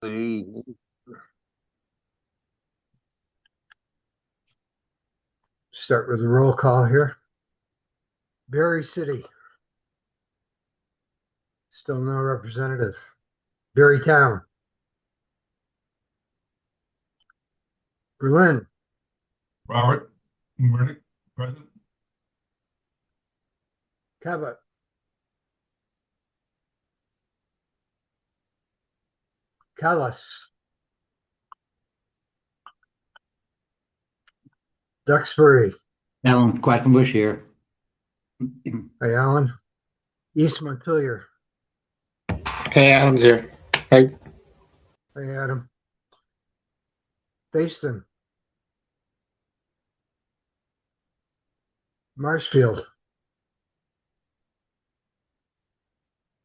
Good evening. Start with a roll call here. Berry City. Still no representative. Berry Town. Berlin. Robert Murdoch, present. Cabot. Callis. Duxbury. Alan Quackenbush here. Hi, Alan. East Montpelier. Hey, Adam's here. Hey. Hi, Adam. Facein. Marshfield.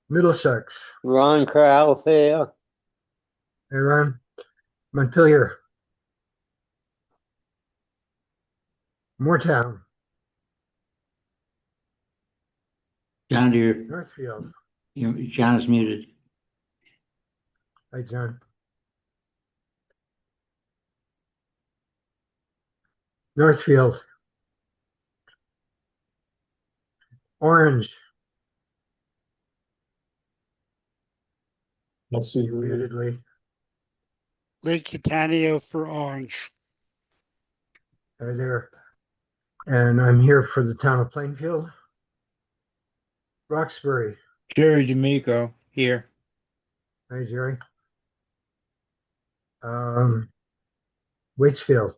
Middlesex. Ron Crowell's here. Hey, Ron. Montpelier. Moortown. John, Northfield. John is muted. Hi, John. Northfield. Orange. Let's see. Muted, Lee. Lake Catania for Orange. Hi there. And I'm here for the town of Plainfield. Roxbury. Jerry D'Amico here. Hi, Jerry. Waitsfield.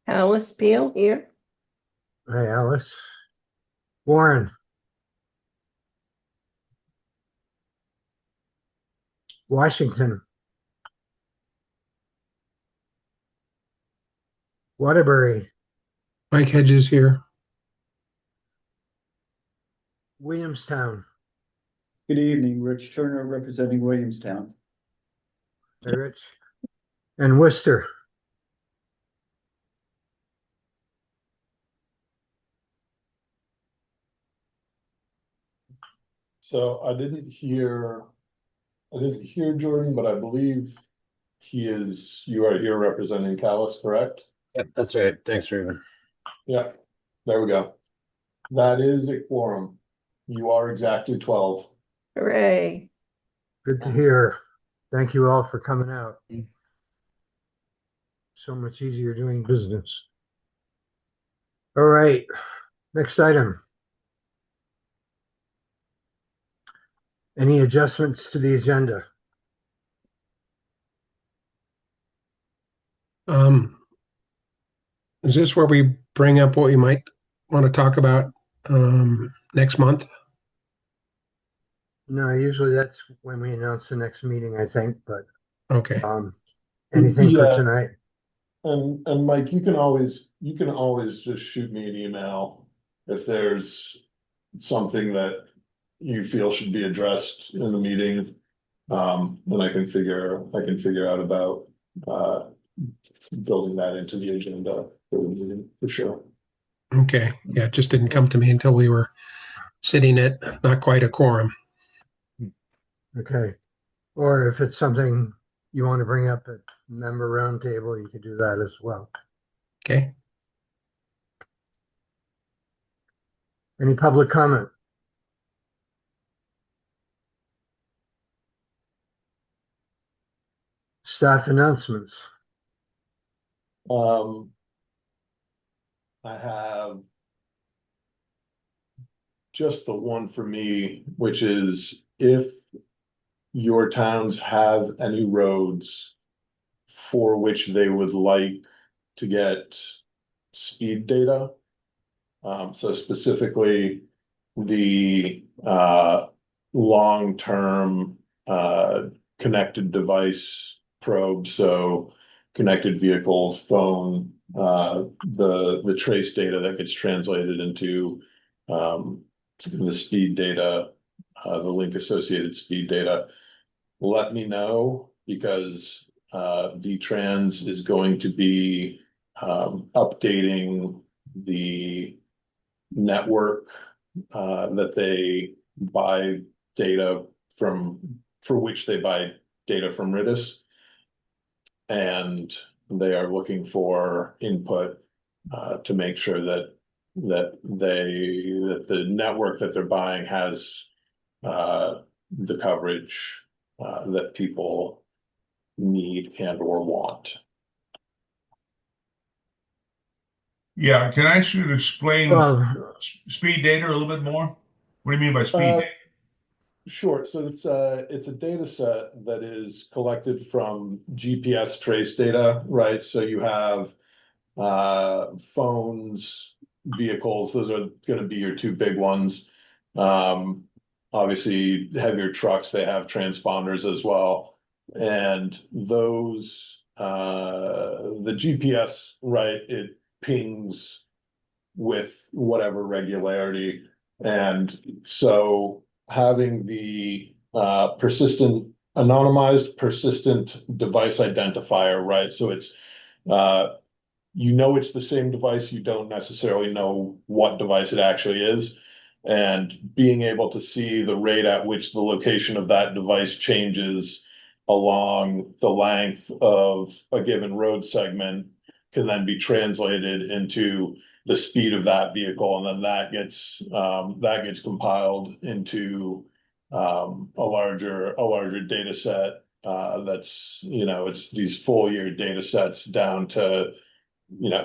Alice Peel here. Hi, Alice. Warren. Washington. Waterbury. Mike Hedges here. Williamstown. Good evening, Rich Turner representing Williamstown. Hi, Rich. And Worcester. So I didn't hear Jordan, but I believe you are here representing Callis, correct? Yep, that's right. Thanks, Raven. Yeah, there we go. That is a quorum. You are exactly 12. Hooray. Good to hear. Thank you all for coming out. So much easier doing business. All right. Next item. Any adjustments to the agenda? Is this where we bring up what we might want to talk about next month? No, usually that's when we announce the next meeting, I think, but Okay. anything for Yeah. tonight? And Mike, you can always just shoot me an email if there's something that you feel should be addressed in the meeting. Then I can figure out about building that into the agenda for the meeting for sure. Okay. Yeah, it just didn't come to me until we were sitting at not quite a quorum. Okay. Or if it's something you want to bring up at member roundtable, you could do that as well. Okay. Any public comment? Staff announcements. I have just the one for me, which is if your towns have any roads for which they would like to get speed data. So specifically the long-term connected device probe, so connected vehicles, phone, the trace data that gets translated into the speed data, the link associated speed data. Let me know, because VTrans is going to be updating the network that they buy data from, for which they buy data from Ridis. and they are looking for input to make sure that the network that they're buying has the coverage that people need and or want. Yeah, can I ask you to explain Well, speed data a little bit more? What do you mean by speed Uh, data? Sure. So it's a data set that is collected from GPS trace data, right? So you have phones, vehicles, those are going to be your two big ones. Obviously, heavier trucks, they have transponders as well. And those, the GPS, right, it pings with whatever regularity. And so having the anonymized persistent device identifier, right? So it's it's the same device, you don't necessarily know what device it actually is. And being able to see the rate at which the location of that device changes along the length of a given road segment can then be translated into the speed of that vehicle, and then that gets compiled into a larger data set that's it's these full year data sets down to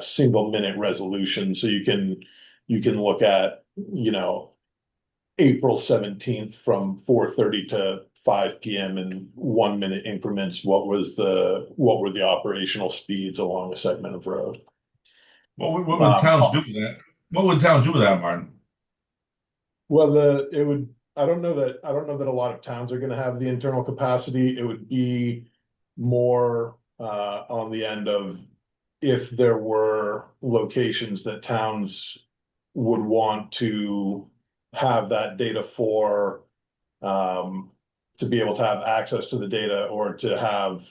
single minute resolution. So you can look at April 17th from 4:30 to 5 p.m. in 1 minute increments. What were the operational speeds along a segment of road? What would towns do with that? What would towns do with that, Martin? Well, I don't know that a lot of towns are going to have the internal capacity. It would be more on the end of if there were locations that towns would want to have that data for, to be able to have access to the data, or to have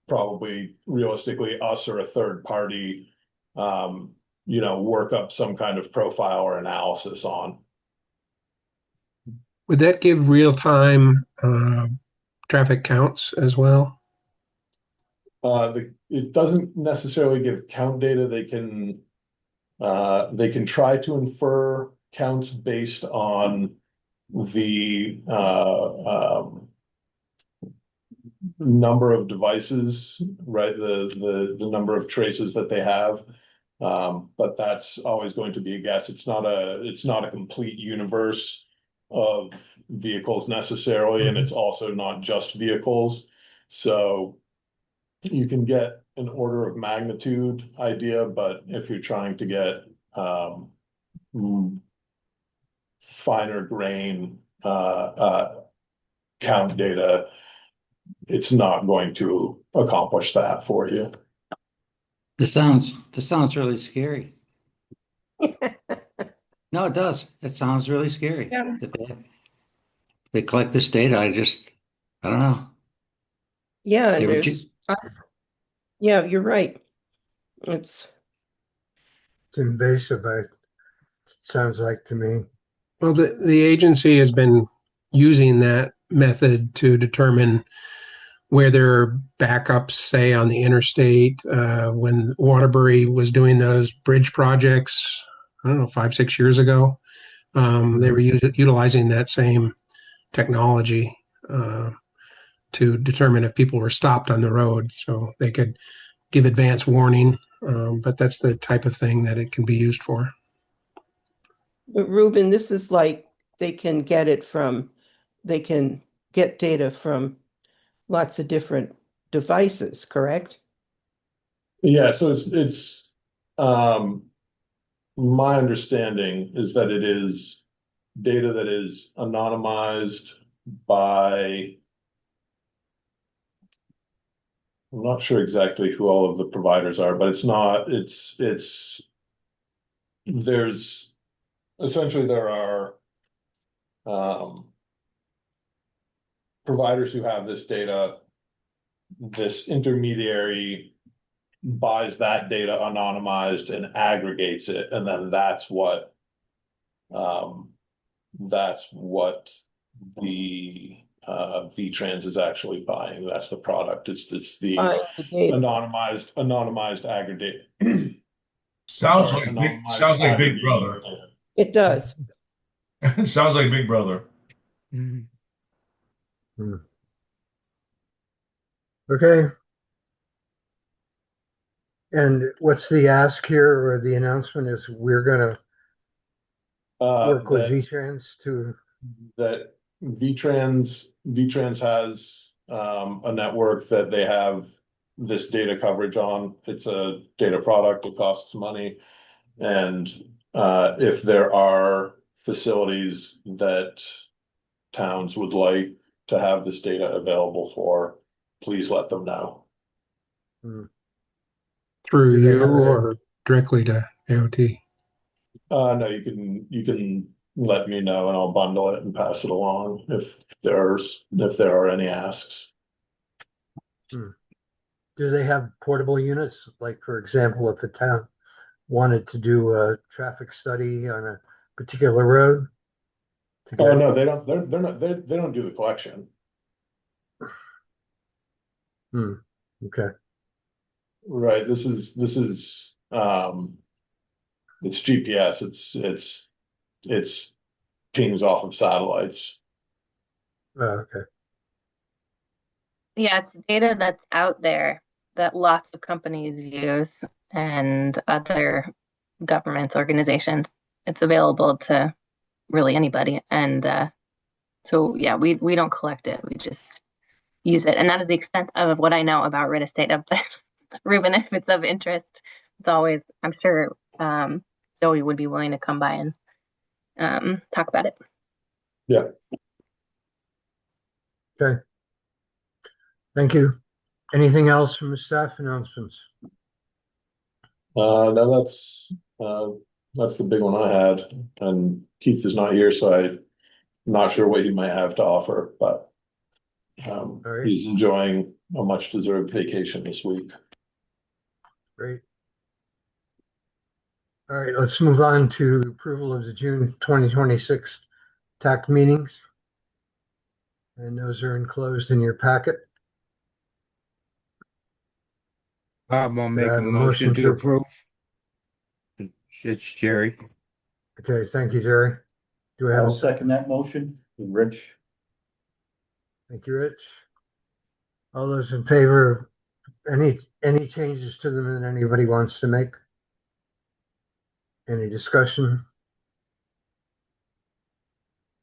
probably realistically us or a third party, work up some kind of profile or analysis on. Would that give real-time traffic counts as well? It doesn't necessarily give count data. They can try to infer counts based on the number of devices, right? The number of traces that they have. But that's always going to be a guess. It's not a complete universe of vehicles necessarily, and it's also not just vehicles. So you can get an order of magnitude idea, but if you're trying to get finer grain count data, it's not going to accomplish that for you. This sounds really scary. No, it does. It sounds really scary. Yeah. That they collect this data. I don't know. Yeah, They and were yeah, you're right. It's invasive, it sounds like to me. Well, the agency has been using that method to determine where there are backups, say on the interstate. When Waterbury was doing those bridge projects, I don't know, 5-6 years ago, they were utilizing that same technology to determine if people were stopped on the road, so they could give advance warning. But that's the type of thing that it can be used for. But Ruben, this is like they can get data from lots of different devices, correct? Yeah, so it's my understanding is that it is data that is anonymized by, I'm not sure exactly who all of the providers are, but there's essentially there are providers who have this data. This intermediary buys that data anonymized and aggregates it, and then that's what the V-Trans is actually buying. That's the product. It's the Buying the data. anonymized aggregate. Sounds Sorry, like anonymized Big aggregated Brother. data. It does. Sounds like Big Brother. Okay. And what's the ask here or the announcement is we're gonna work with That V-Trans to, that V-Trans has a network that they have this data coverage on. It's a data product, it costs money. And if there are facilities that towns would like to have this data available for, please let them know. Through Do they you have it? or directly to AOT? No, you can let me know and I'll bundle it and pass it along if there are any asks. do they have portable units? Like, for example, if a town wanted to do a traffic study on a particular road? to Oh, get- no, they don't, they're not, they don't do the collection. Okay, Right, this is it's GPS, it's pings off of satellites. okay, Yeah, it's data that's out there that lots of companies use and other governments, organizations. It's available to really anybody. And so yeah, we don't collect it. We just use it. And that is the extent of what I know about real estate. But Ruben, if it's of interest, it's always, I'm sure Zoe would be willing to come by and talk about it. Yeah. okay. Thank you. Anything else from the staff announcements? No, that's the big one I had, and Keith is not here, so I'm not sure what he might have to offer, but All right. he's enjoying a much deserved vacation this week. Great. All right, let's move on to approval of the June 2026 TAC meetings. And those are enclosed in your packet. I'm gonna make I a have a motion motion to to- approve. It's Jerry. Okay, thank you, Jerry. Do I have I'll a second that motion. Rich? Thank you, Rich. All those in favor, any changes to them that anybody wants to make? Any discussion?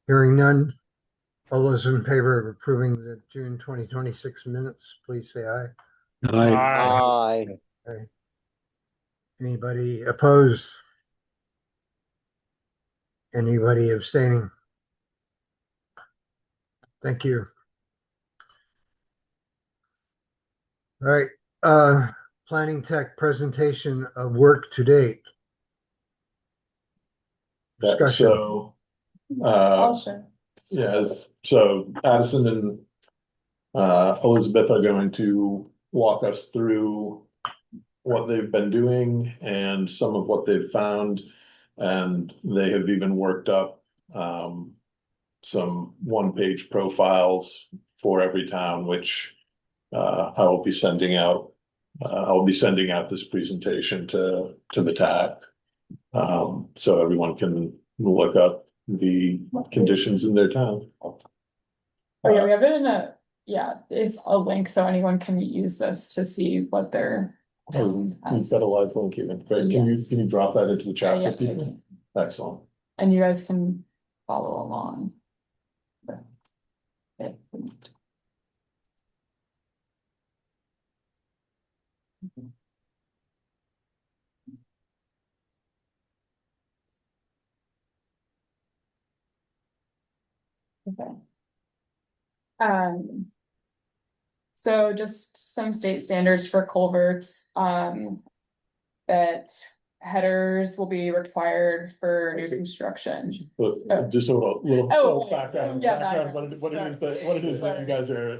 Hearing none. All those in favor of approving the June 2026 minutes, please say aye. Aye. Okay. Anybody opposed? Anybody abstaining? Thank you. All right, planning tech presentation of work to date. Yeah, Discussion. so yes, so Addison and Elizabeth are going to walk us through what they've been doing and some of what they've found. And they have even worked up some one-page profiles for every town, which I will be sending out. I'll be sending out this presentation to the TAC, so everyone can look up the conditions in their town. Oh yeah, we have it in it's a link so anyone can use this to see what their town We've has. got a live link even. Great. Yes. Can you drop that into the chat Yeah, for people? Excellent. And you guys can follow along. Okay. Okay. So just some state standards for culverts, that headers will be required for new construction. But just a little Oh, background, yeah, what it is that you guys are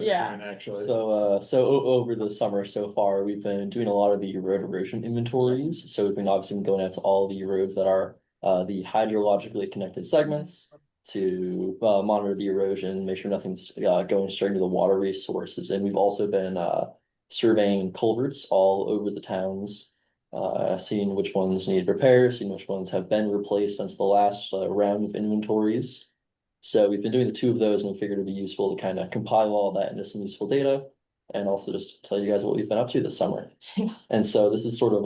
Yeah. doing actually. So over the summer so far, we've been doing a lot of the road erosion inventories. So we've been obviously going out to all the roads that are the hydrologically connected segments. to monitor the erosion, make sure nothing's going straight into the water resources. And we've also been surveying culverts all over the towns, seeing which ones need repair, seeing which ones have been replaced since the last round of inventories. So we've been doing the two of those, and we figured it'd be useful to kind of compile all that into some useful data, and also just tell you guys what we've been up to this summer. And so this is sort of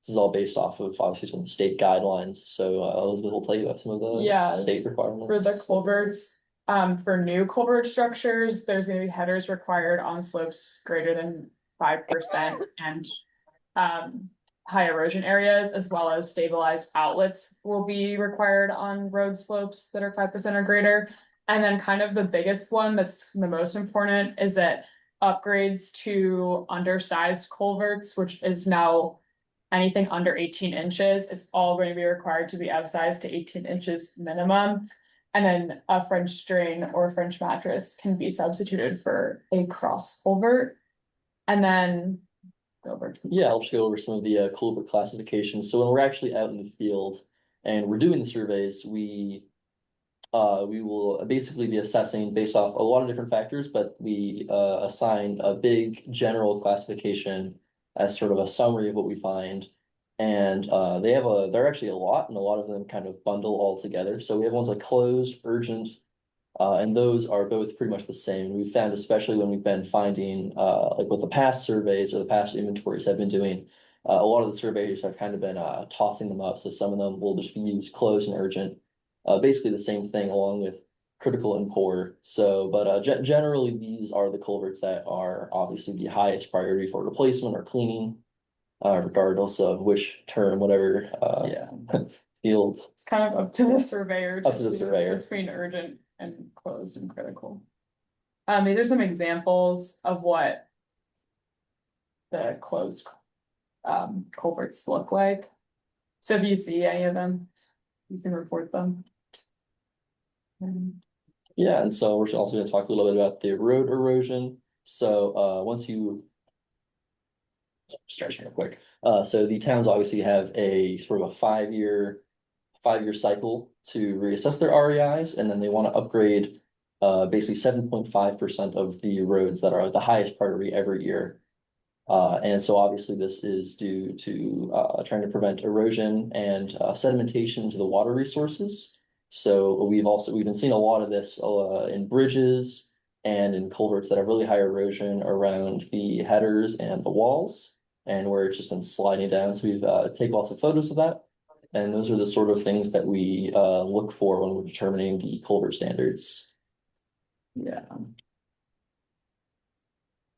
this is all based off of obviously some of the state guidelines. So Elizabeth will tell you about some of the state requirements. For the culverts, for new culvert structures, there's gonna be headers required on slopes greater than 5% and high erosion areas, as well as stabilized outlets will be required on road slopes that are 5% or greater. And then kind of the biggest one that's the most important is that upgrades to undersized culverts, which is now anything under 18 inches, it's all going to be required to be upsized to 18 inches minimum. And then a French drain or French mattress can be substituted for a cross culvert. And then yeah, I'll just go over some of the culvert classifications. So when we're actually out in the field and we're doing the surveys, we will basically be assessing based off a lot of different factors, but we assign a big general classification as sort of a summary of what we find. And they're actually a lot, and a lot of them kind of bundle all together. So we have ones like closed, urgent, and those are both pretty much the same. We've found, especially when we've been finding, like what the past surveys or the past inventories have been doing, a lot of the surveyors have kind of been tossing them up. So some of them will just be used closed and urgent, basically the same thing along with critical and poor. So, but generally these are the culverts that are obviously the highest priority for replacement or cleaning, regardless of which term, whatever field. It's kind of up to the surveyor. Up to the surveyor. Between urgent and closed and critical. These are some examples of what the closed culverts look like. So if you see any of them, you can report them. Yeah, and so we're also going to talk a little bit about the road erosion. So once you start real quick, so the towns obviously have a sort of a five-year cycle to reassess their REIs, and then they want to upgrade basically 7.5% of the roads that are the highest priority every year. And so obviously this is due to trying to prevent erosion and sedimentation into the water resources. So we've been seeing a lot of this in bridges and in culverts that have really high erosion around the headers and the walls, and where it's just been sliding down. So we've taken lots of photos of that. And those are the sort of things that we look for when we're determining the culvert standards. Yeah.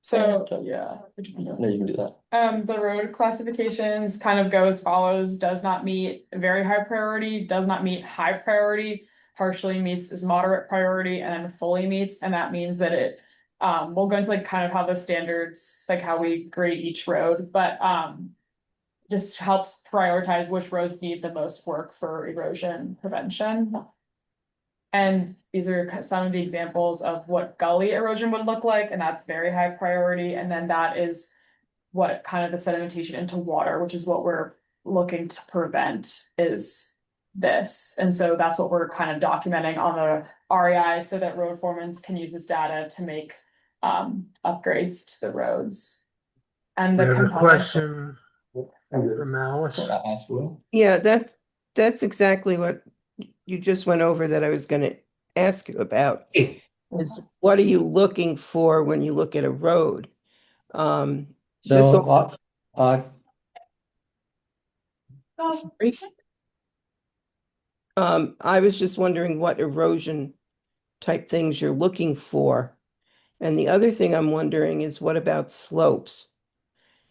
So yeah, no, you can do that. The road classifications kind of go as follows: does not meet very high priority, does not meet high priority, partially meets is moderate priority, and then fully meets. And that means that it we'll go into like kind of how the standards, like how we grade each road, but just helps prioritize which roads need the most work for erosion prevention. And these are some of the examples of what gully erosion would look like, and that's very high priority. And then that is what kind of the sedimentation into water, which is what we're looking to prevent, is this. And so that's what we're kind of documenting on the REI so that road foremen can use this data to make upgrades to the roads. And I the have a components. question from Alice. Yeah, that's exactly what you just went over that I was going to ask you about. Is what are you looking for when you look at a road? I was just wondering what erosion type things you're looking for. And the other thing I'm wondering is what about slopes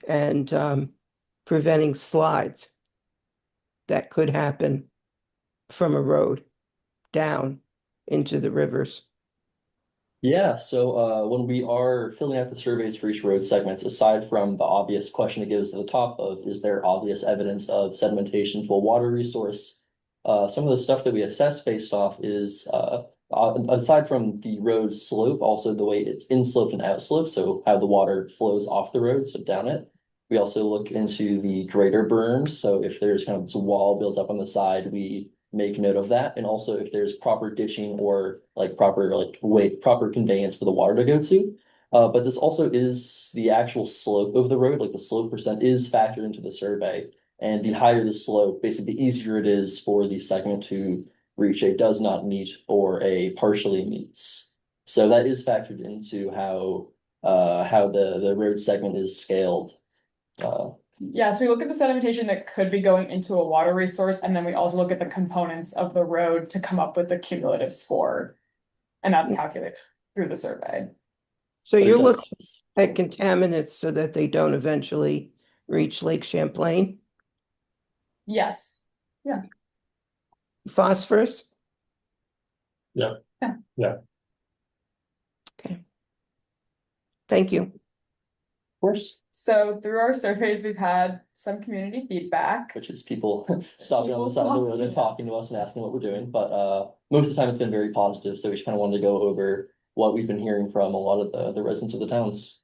and preventing slides that could happen from a road down into the rivers? Yeah, so when we are filling out the surveys for each road segments, aside from the obvious question it gives to the top of, is there obvious evidence of sedimentation to a water resource? Some of the stuff that we assess based off is, aside from the road slope, also the way it's insloped and outsloped, so how the water flows off the road, so down it. We also look into the greater berms, so if there's kind of this wall built up on the side, we make note of that, and also if there's proper ditching or like proper conveyance for the water to go to. But this also is the actual slope of the road, like the slope percent is factored into the survey. And the higher the slope, basically the easier it is for the segment to reach a does not meet or a partially meets. So that is factored into how the road segment is scaled. Yeah, so we look at the sedimentation that could be going into a water resource, and then we also look at the components of the road to come up with the cumulative score. And that's calculated through the survey. So you're looking at contaminants so that they don't eventually reach Lake Champlain? Yes. Yeah. Phosphorus? Yeah. Yeah. Yeah. Okay. Thank you. Of course. So through our surveys, we've had some community feedback. Which is people stopping on the side of the road and talking to us and asking what we're doing. But most of the time it's been very positive. So we just kind of wanted to go over what we've been hearing from a lot of the residents of the towns.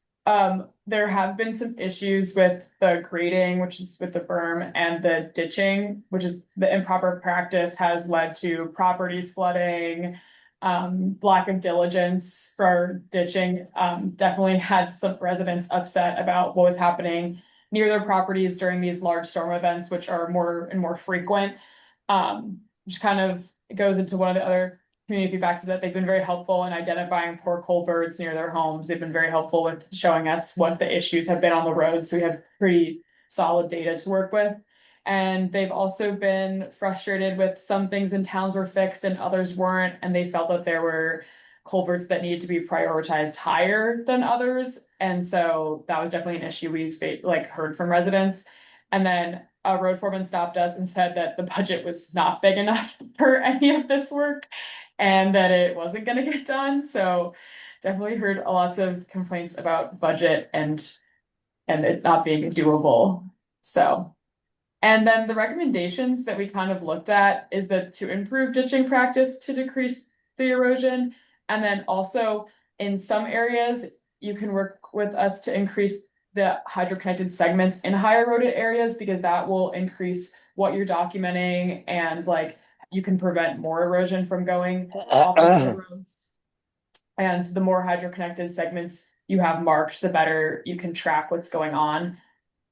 There have been some issues with the grading, which is with the berm, and the ditching, which is the improper practice has led to properties flooding, lack of diligence for ditching. Definitely had some residents upset about what was happening near their properties during these large storm events, which are more and more frequent. Which kind of goes into one of the other community feedbacks is that they've been very helpful in identifying poor culverts near their homes. They've been very helpful with showing us what the issues have been on the road. So we have pretty solid data to work with. And they've also been frustrated with some things in towns were fixed and others weren't. And they felt that there were culverts that needed to be prioritized higher than others. And so that was definitely an issue we've heard from residents. And then a road foreman stopped us and said that the budget was not big enough for any of this work and that it wasn't going to get done. So definitely heard lots of complaints about budget and it not being doable. So, and then the recommendations that we kind of looked at is that to improve ditching practice to decrease the erosion. And then also in some areas, you can work with us to increase the hydro-connected segments in high eroded areas because that will increase what you're documenting and you can prevent more erosion from going off of the roads. And the more hydro-connected segments you have marked, the better you can track what's going on.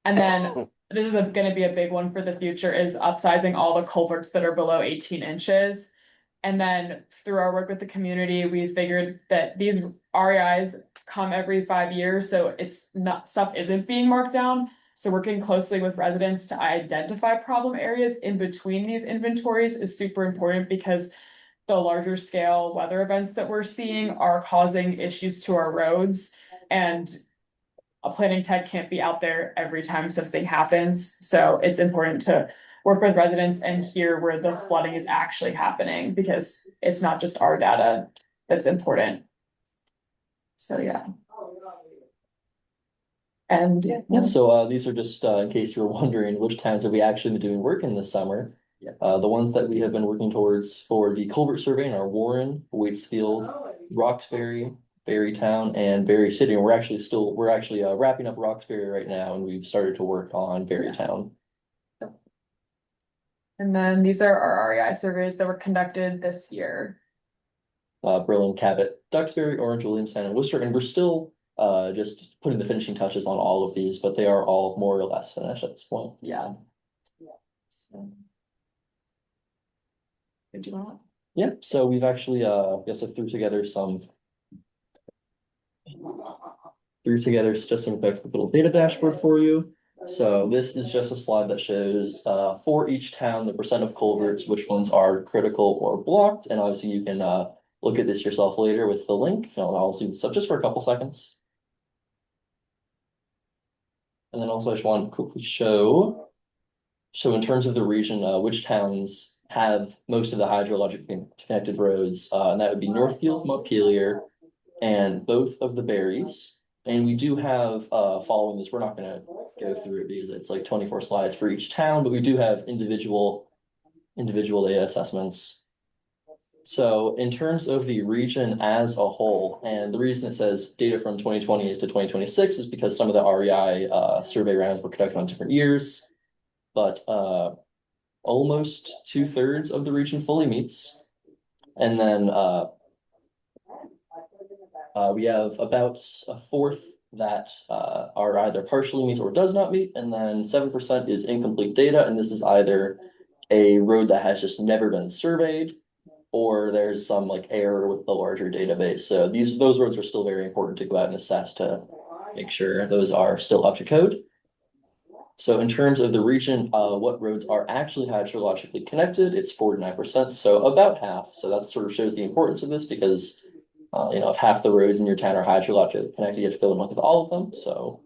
And then this is going to be a big one for the future is upsizing all the culverts that are below 18 inches. And then through our work with the community, we figured that these REIs come every 5 years. So it's not stuff isn't being marked down. So working closely with residents to identify problem areas in between these inventories is super important because the larger scale weather events that we're seeing are causing issues to our roads. And a planning tech can't be out there every time something happens. So it's important to work with residents and hear where the flooding is actually happening because it's not just our data that's important. So yeah. And yeah, so these are just in case you were wondering which towns have we actually been doing work in this summer. The ones that we have been working towards for the culvert survey are Warren, Waitsfield, Roxbury, Berrytown, and Berry City. And we're actually wrapping up Roxbury right now, and we've started to work on Berrytown. And then these are our REI surveys that were conducted this year. Berlin, Cabot, Duxbury, Orange, Williamstown, and Worcester, and we're still just putting the finishing touches on all of these, but they are all more or less finished at this point. Yeah. So. Did you want? Yeah, so we've actually I threw together just some quick little data dashboard for you. So this is just a slide that shows for each town the percent of culverts, which ones are critical or blocked, and obviously you can look at this yourself later with the link. I'll zoom this up just for a couple seconds. And then also I just want to quickly show in terms of the region, which towns have most of the hydrologically connected roads, and that would be Northfield, Montpelier, and both of the Berries. And we do have following this, we're not going to go through it because it's like 24 slides for each town, but we do have individual data assessments. So in terms of the region as a whole, and the reason it says data from 2020 to 2026 is because some of the REI survey rounds were conducted on different years. But almost 2/3 of the region fully meets. And then we have about a fourth that are either partially meets or does not meet, and then 7% is incomplete data, and this is either a road that has just never been surveyed, or there's some like error with the larger database. So those roads are still very important to go out and assess to make sure those are still up to code. So in terms of the region, what roads are actually hydrologically connected, it's 49%, so about half. So that sort of shows the importance of this because if half the roads in your town are hydrologically connected, you have to go and look at all of them. So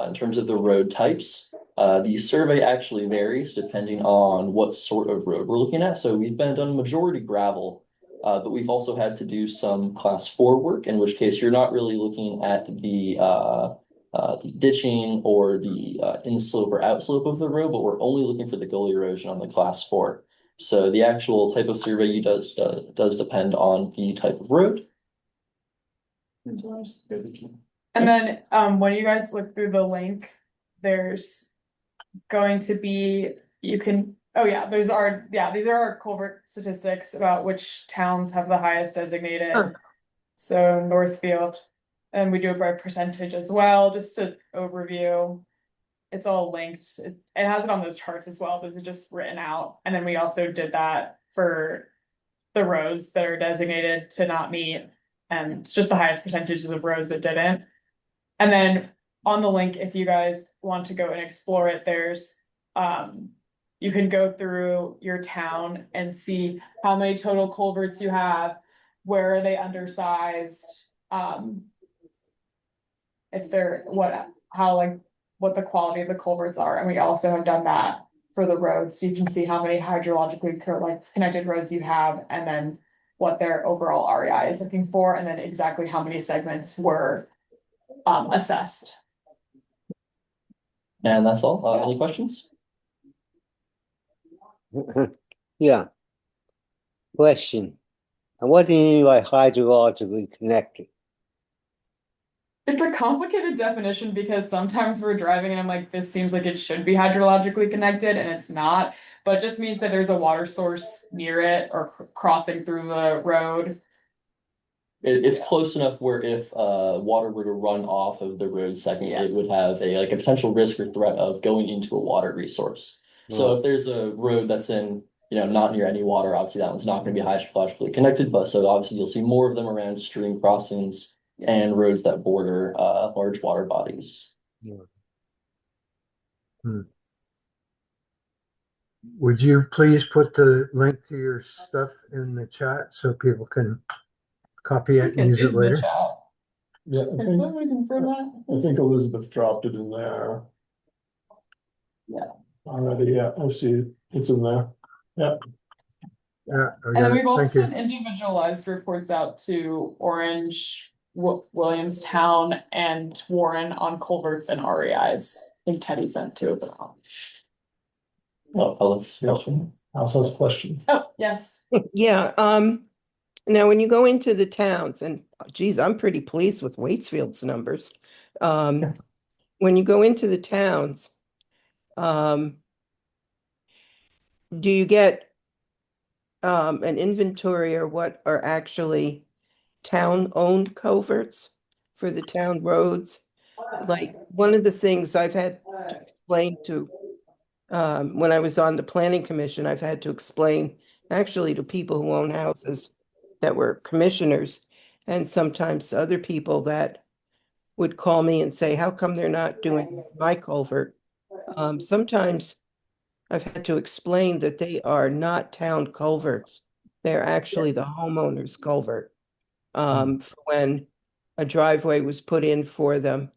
in terms of the road types, the survey actually varies depending on what sort of road we're looking at. So we've done majority gravel, but we've also had to do some class 4 work, in which case you're not really looking at the ditching or the inslope or outslope of the road, but we're only looking for the gully erosion on the class 4. So the actual type of survey you does depend on the type of road. And then when you guys look through the link, there's going to be, these are our culvert statistics about which towns have the highest designated. So Northfield, and we do it by percentage as well, just an overview. It's all linked. It has it on the charts as well, but it's just written out. And then we also did that for the roads that are designated to not meet, and it's just the highest percentages of roads that didn't. And then on the link, if you guys want to go and explore it, there's you can go through your town and see how many total culverts you have, where are they undersized, if they're what the quality of the culverts are. And we also have done that for the roads, so you can see how many hydrologically connected roads you have, and then what their overall REI is looking for, and then exactly how many segments were assessed. And that's all. Any questions? Yeah. Question. And what do you mean by hydrologically connected? It's a complicated definition because sometimes we're driving and I'm like, this seems like it should be hydrologically connected, and it's not. But it just means that there's a water source near it or crossing through the road. It's close enough where if water were to run off of the road segment, it would have a potential risk or threat of going into a water resource. So if there's a road that's in, not near any water, obviously that one's not going to be hydrologically connected. But so obviously you'll see more of them around stream crossings and roads that border large water bodies. Would you please put the link to your stuff in the chat so people can copy it and use it later? Yeah, Can somebody confirm that? I think Elizabeth dropped it in there. Yeah. Already, yeah, I see it. It's in there. Yeah. Yeah. And then we've also sent individualized reports out to Orange, Williamstown, and Warren on culverts and REIs. I think Teddy sent 2 of them out. Also has a question. Oh, yes. Yeah, now when you go into the towns, and geez, I'm pretty pleased with Waitsfield's numbers. When you go into the towns, do you get an inventory or what are actually town-owned culverts for the town roads? Like one of the things I've had to explain to when I was on the planning commission, I've had to explain actually to people who own houses that were commissioners, and sometimes to other people that would call me and say, how come they're not doing my culvert? Sometimes I've had to explain that they are not town culverts. They're actually the homeowner's culvert. For when a driveway was put in for them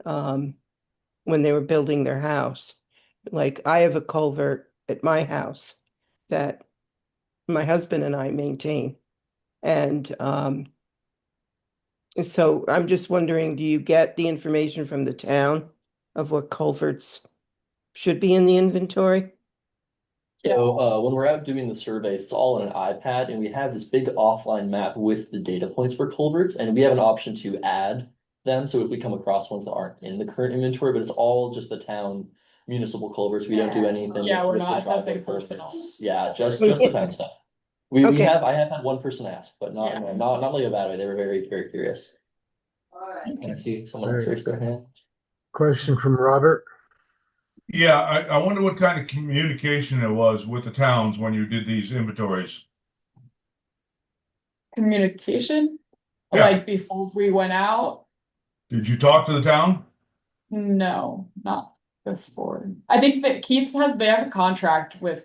when they were building their house. Like I have a culvert at my house that my husband and I maintain. And so I'm just wondering, do you get the information from the town of what culverts should be in the inventory? So when we're out doing the surveys, it's all on an iPad, and we have this big offline map with the data points for culverts, and we have an option to add them. So if we come across ones that aren't in the current inventory, but it's all just the town municipal culverts. We don't do anything. Yeah, we're with not the driveway assessing personal. culverts. Yeah, just the town stuff. I have had one person ask, but not like a bad way. They were very, very curious. Can I see someone else raise their hand? Question from Robert. Yeah, I wonder what kind of communication it was with the towns when you did these inventories. Communication? Yeah. Like before we went out? Did you talk to the town? No, not before. I think that they have a contract with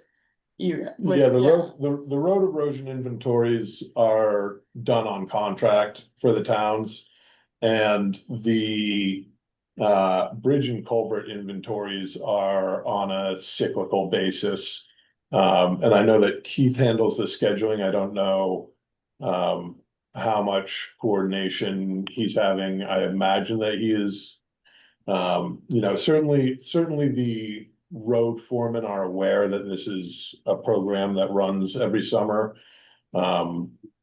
you. The road erosion inventories are done on contract for the towns. And the bridge and culvert inventories are on a cyclical basis. And I know that Keith handles the scheduling. I don't know how much coordination he's having. I imagine that he is, certainly the road foremen are aware that this is a program that runs every summer.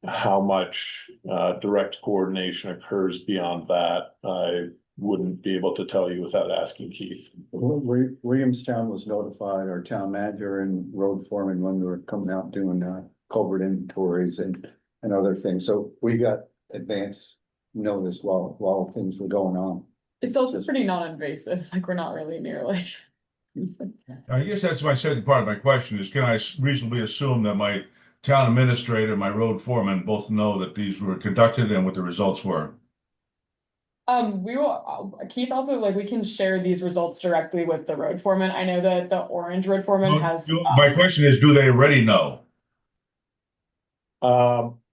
How much direct coordination occurs beyond that, I wouldn't be able to tell you without asking Keith. Williamstown was notified, our town manager and road foreman, when we were coming out doing culvert inventories and other things. So we got advance notice while things were going on. It's also pretty non-invasive, like we're not really near like. I guess that's my second part of my question is, can I reasonably assume that my town administrator, my road foreman both know that these were conducted and what the results were? We will, Keith, also, like, we can share these results directly with the road foreman. I know that the orange road foreman has. My question is, do they already know?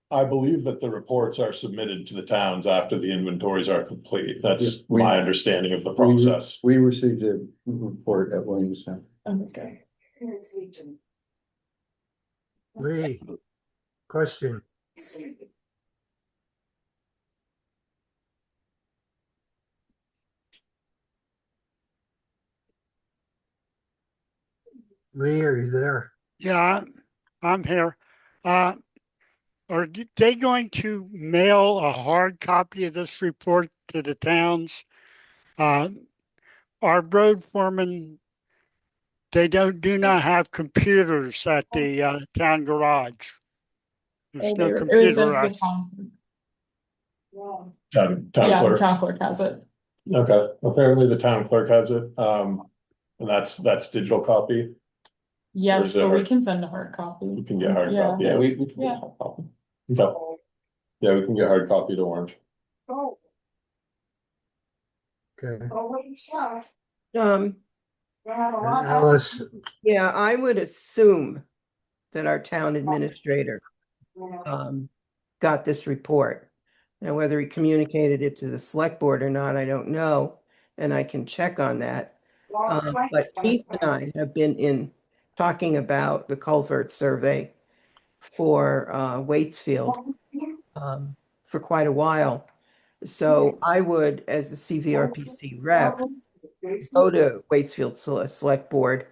I believe that the reports are submitted to the towns after the inventories are complete. That's my understanding of the process. We received a report at Williamstown. Okay. Lee, question. Lee, are you there? Yeah, I'm here. Are they going to mail a hard copy of this report to the towns? Our road foremen, they do not have computers at the town garage. There's no computer. Town Yeah, clerk. town clerk has it. Okay, apparently the town clerk has it. And that's digital copy. Yes, but we can send a hard copy. You can get hard copy. Yeah, we can get hard copy. Okay. Yeah, we can get hard copy to Orange. Okay. Alice. Yeah, I would assume that our town administrator got this report. Now, whether he communicated it to the select board or not, I don't know, and I can check on that. But Keith and I have been talking about the culvert survey for Waitsfield for quite a while. So I would, as a CVRPC rep, go to Waitsfield Select Board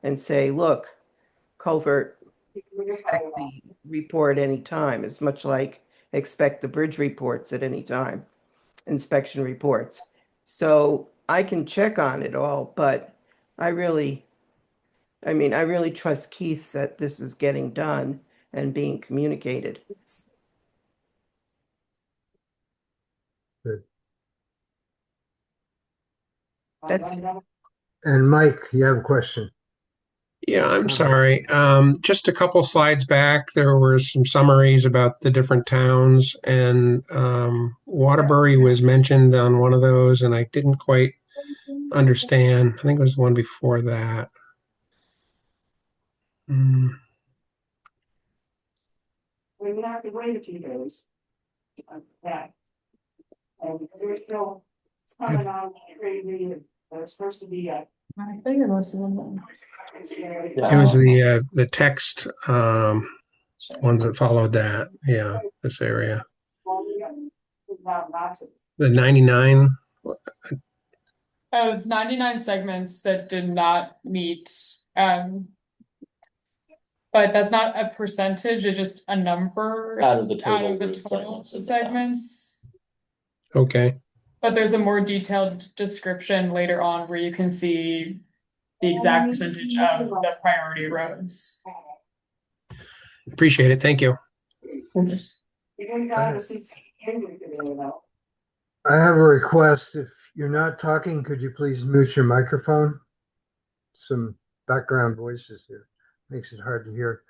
and say, look, culvert, expect the report anytime. It's much like expect the bridge reports at any time, inspection reports. So I can check on it all, but I really trust Keith that this is getting done and being communicated. Good. That's it. And Mike, you have a question? Yeah, I'm sorry. Just a couple slides back, there were some summaries about the different towns, and Waterbury was mentioned on one of those, and I didn't quite understand. I think it was the one before that. We're gonna have to wait a few days. That. And there's still coming on crazy. It's supposed to be a. I figured most of them. It was the text ones that followed that. Yeah, this area. The 99. Oh, it's 99 segments that did not meet. But that's not a percentage, it's just a number out of the total segments. Okay. But there's a more detailed description later on where you can see the exact percentage of the priority roads. Appreciate it. Thank you. I have a request. If you're not talking, could you please mute your microphone? Some background voices here. Makes it hard to hear.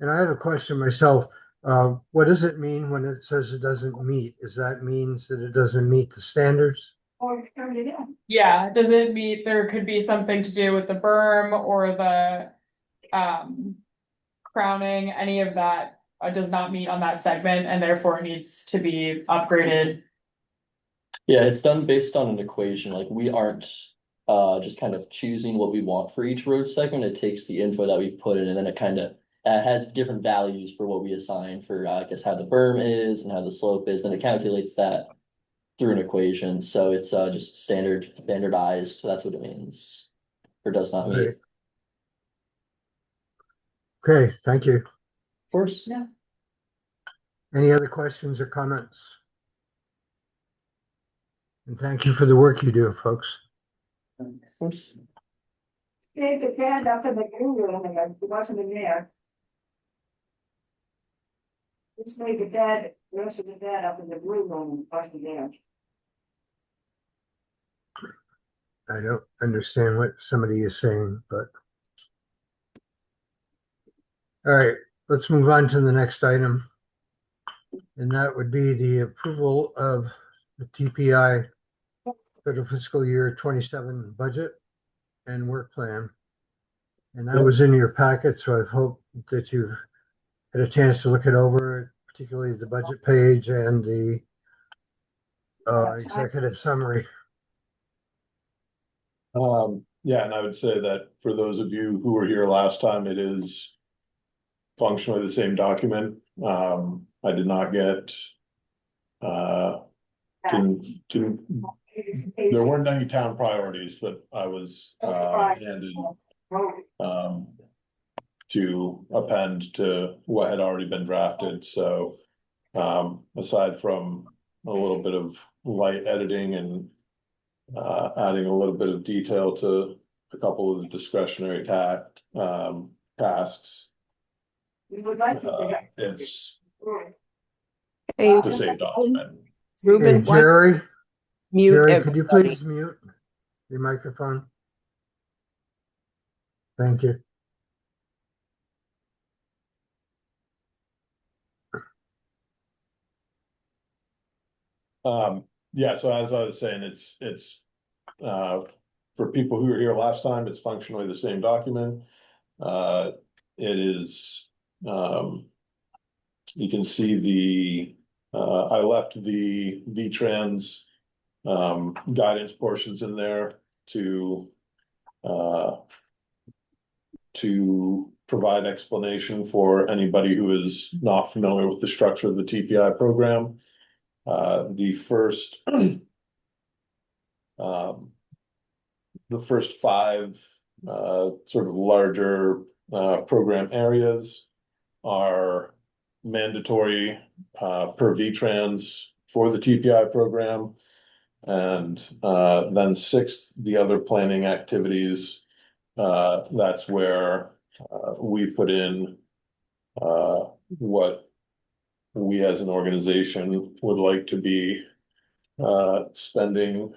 And I have a question myself. What does it mean when it says it doesn't meet? Does that means that it doesn't meet the standards? Yeah, does it meet, there could be something to do with the berm or the crowning, any of that does not meet on that segment and therefore needs to be upgraded. Yeah, it's done based on an equation. Like we aren't just kind of choosing what we want for each road segment. It takes the info that we put in and then it kind of has different values for what we assign for I guess how the berm is and how the slope is. Then it calculates that through an equation. So it's just standardized. So that's what it means. Or does not mean. Right. Okay, thank you. Of course. Yeah. Any other questions or comments? And thank you for the work you do, folks. Of course. Take the bed up in the blue room and it wasn't in there. Just made the bed, the rest of the bed up in the blue room and wasn't there. I don't understand what somebody is saying, but. All right, let's move on to the next item. And that would be the approval of the TPI for the fiscal year 27 budget and work plan. And that was in your packet, so I hope that you've had a chance to look it over, particularly the budget page and the executive summary. Yeah, and I would say that for those of you who were here last time, it is functionally the same document. I did not get there weren't any town priorities that I was handed to append to what had already been drafted. So aside from a little bit of light editing and adding a little bit of detail to a couple of the discretionary tasks, it's Hey, the same document. Ruben, Hey, Jerry, mute Jerry, could you everybody. please mute your microphone? Thank you. Yeah, so as I was saying, it's for people who were here last time, it's functionally the same document. It is you can see I left the VTrans guidance portions in there to provide explanation for anybody who is not familiar with the structure of the TPI program. The first five sort of larger program areas are mandatory per VTrans for the TPI program. And then sixth, the other planning activities, that's where we put in what we as an organization would like to be spending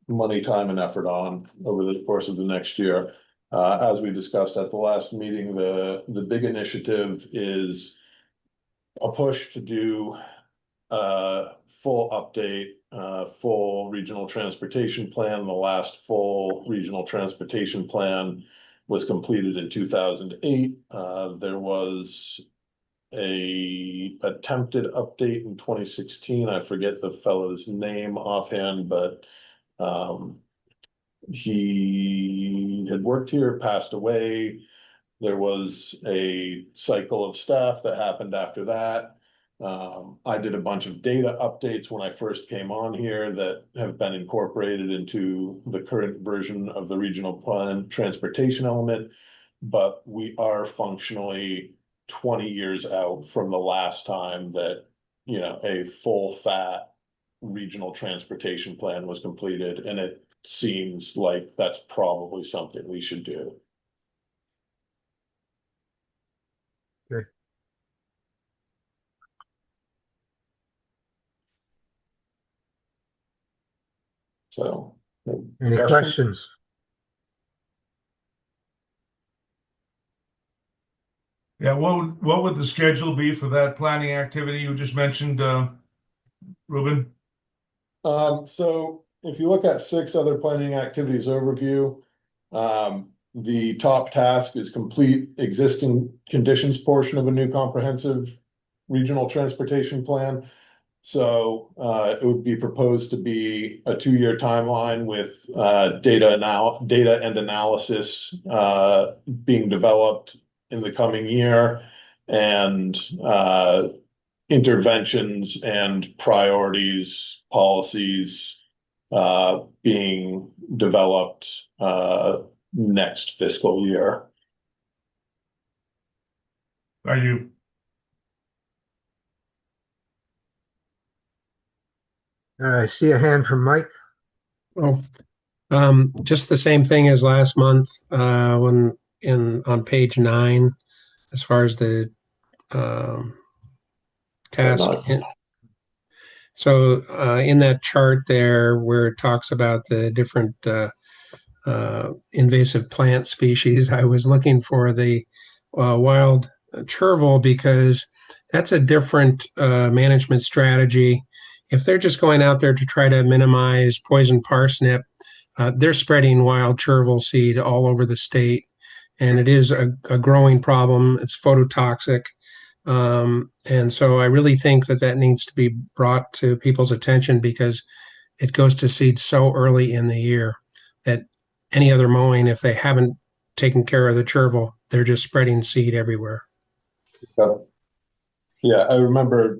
money, time, and effort on over the course of the next year. As we discussed at the last meeting, the big initiative is a push to do a full update, full regional transportation plan. The last full regional transportation plan was completed in 2008. There was a attempted update in 2016. I forget the fellow's name offhand, but he had worked here, passed away. There was a cycle of staff that happened after that. I did a bunch of data updates when I first came on here that have been incorporated into the current version of the regional plan transportation element, but we are functionally 20 years out from the last time that, a full fat regional transportation plan was completed, and it seems like that's probably something we should do. Okay. So, Any questions? Yeah, what would the schedule be for that planning activity you just mentioned, Ruben? So if you look at 6 other planning activities overview, the top task is complete existing conditions portion of a new comprehensive regional transportation plan. So it would be proposed to be a 2-year timeline with data and analysis being developed in the coming year, and interventions and priorities, policies being developed next fiscal year. Thank you. I see a hand from Mike. Oh, just the same thing as last month, on page 9, as far as the task. So in that chart there, where it talks about the different invasive plant species, I was looking for the wild chervil, because that's a different management strategy. If they're just going out there to try to minimize poison parsnip, they're spreading wild chervil seed all over the state, and it is a growing problem. It's phototoxic. And so I really think that needs to be brought to people's attention, because it goes to seed so early in the year that any other mowing, if they haven't taken care of the chervil, they're just spreading seed everywhere. Yeah, I remember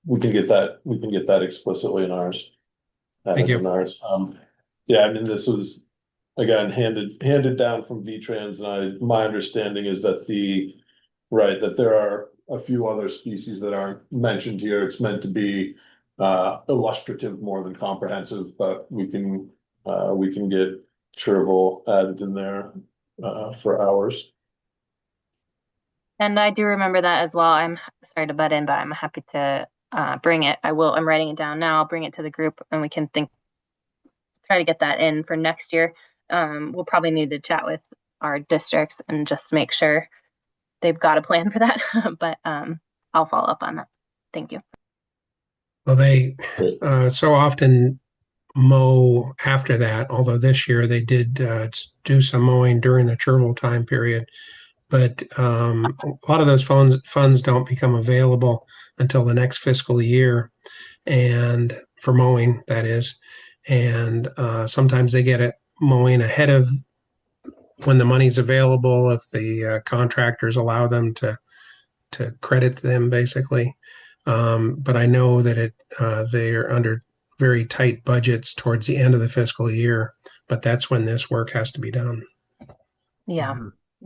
we can get that explicitly in ours. Thank you. In ours. Yeah, I mean, this was again handed down from VTrans, and my understanding is that that there are a few other species that aren't mentioned here. It's meant to be illustrative more than comprehensive, but we can get chervil added in there for ours. And I do remember that as well. I'm sorry to butt in, but I'm happy to bring it. I'm writing it down now. I'll bring it to the group, and we can try to get that in for next year. We'll probably need to chat with our districts and just make sure they've got a plan for that. But I'll follow up on that. Thank you. Well, they so often mow after that, although this year they did do some mowing during the chervil time period. But a lot of those funds don't become available until the next fiscal year, and for mowing, that is. And sometimes they get it mowing ahead of when the money's available, if the contractors allow them to credit them, basically. But I know that they're under very tight budgets towards the end of the fiscal year, but that's when this work has to be done. Yeah,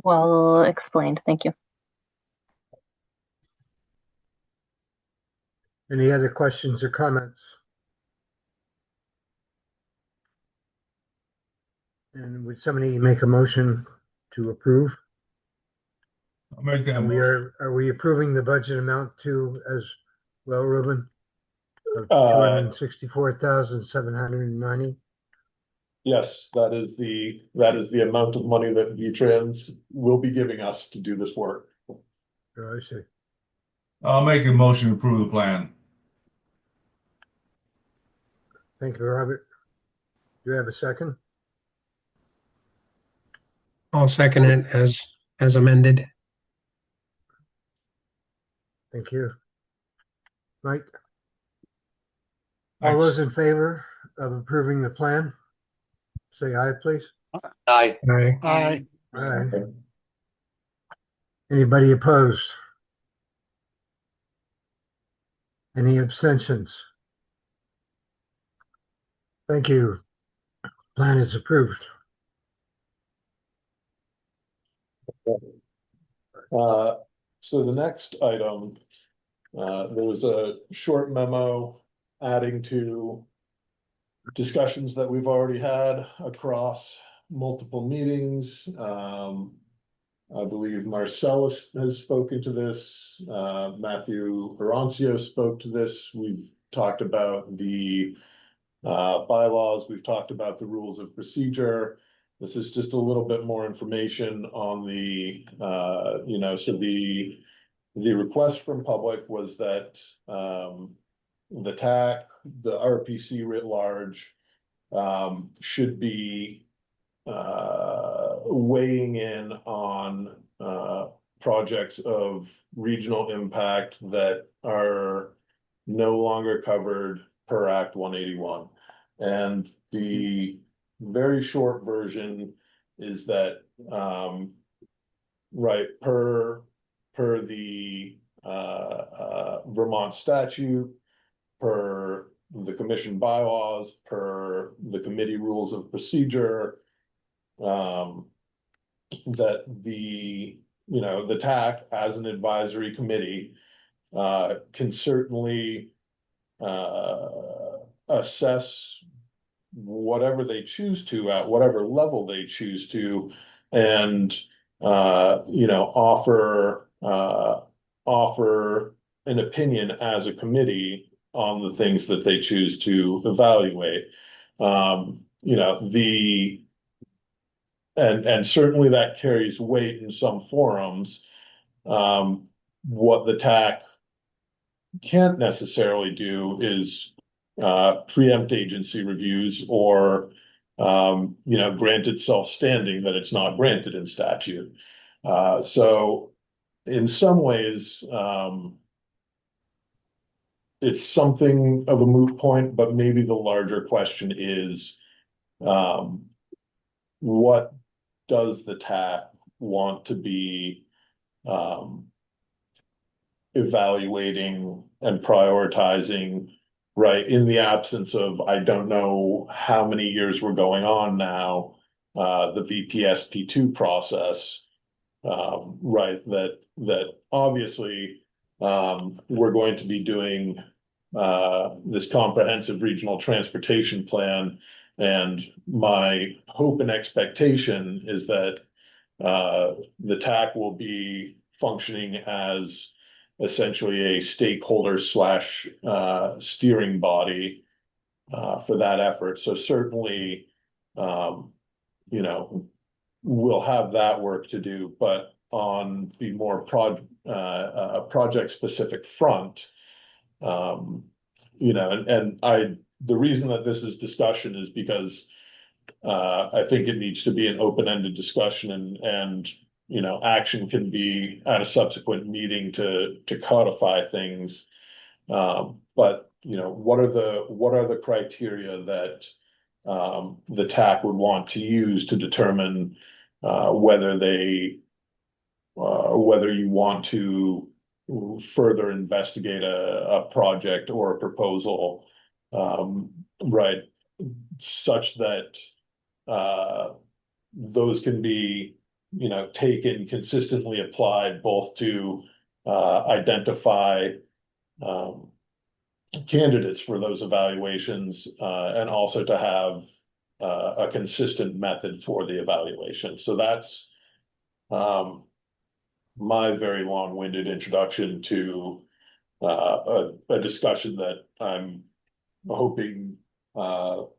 well explained. Thank you. Any other questions or comments? And would somebody make a motion to approve? I'll make that motion. Are we approving the budget amount too as well, Ruben? Of 264,790? Yes, that is the amount of money that VTrans will be giving us to do this work. Oh, I see. I'll make a motion to approve the plan. Thank you, Robert. Do you have a second? I'll second it as amended. Thank you. Mike? All those in favor of approving the plan, say aye, please. Aye. Aye. Aye. Aye. Anybody opposed? Any abstentions? Thank you. Plan is approved. So the next item There was a short memo adding to discussions that we've already had across multiple meetings. I believe Marcellus has spoken to this. Matthew Oroncio spoke to this. We've talked about the bylaws. We've talked about the rules of procedure. This is just a little bit more information on the, so the request from public was that the TAC, the RPC writ large, should be weighing in on projects of regional impact that are no longer covered per Act 181. And the very short version is that, right, per the Vermont statute, per the commission bylaws, per the committee rules of procedure, that the TAC as an advisory committee can certainly assess whatever they choose to at whatever level they choose to, and offer an opinion as a committee on the things that they choose to evaluate. And certainly that carries weight in some forums. What the TAC can't necessarily do is preempt agency reviews or grant itself standing that it's not granted in statute. So in some ways, it's something of a moot point, but maybe the larger question is, what does the TAC want to be evaluating and prioritizing, right, in the absence of, I don't know how many years we're going on now, the VPSP2 process, right, that obviously we're going to be doing this comprehensive regional transportation plan, and my hope and expectation is that the TAC will be functioning as essentially a stakeholder slash steering body for that effort. So certainly, we'll have that work to do, but on the more project specific front, the reason that this is discussion is because I think it needs to be an open-ended discussion, and action can be at a subsequent meeting to codify things. But what are the criteria that the TAC would want to use to determine whether you want to further investigate a project or a proposal, right, such that those can be taken, consistently applied, both to identify candidates for those evaluations, and also to have a consistent method for the evaluation. So that's my very long-winded introduction to a discussion that I'm hoping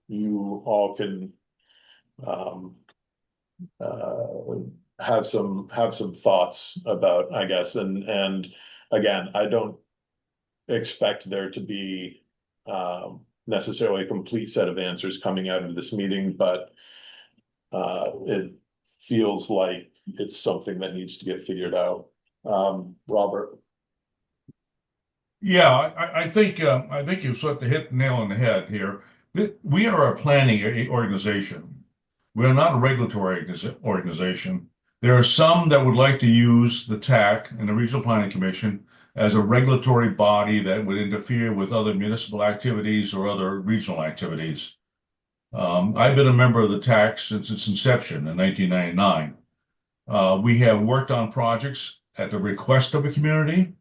you all can have some thoughts about, I guess. And again, I don't expect there to be necessarily a complete set of answers coming out of this meeting, but it feels like it's something that needs to get figured out. Robert. Yeah, I think you sort of hit the nail on the head here. We are a planning organization. We are not a regulatory organization. There are some that would like to use the TAC and the Regional Planning Commission as a regulatory body that would interfere with other municipal activities or other regional activities. I've been a member of the TAC since its inception in 1999. We have worked on projects at the request of a community.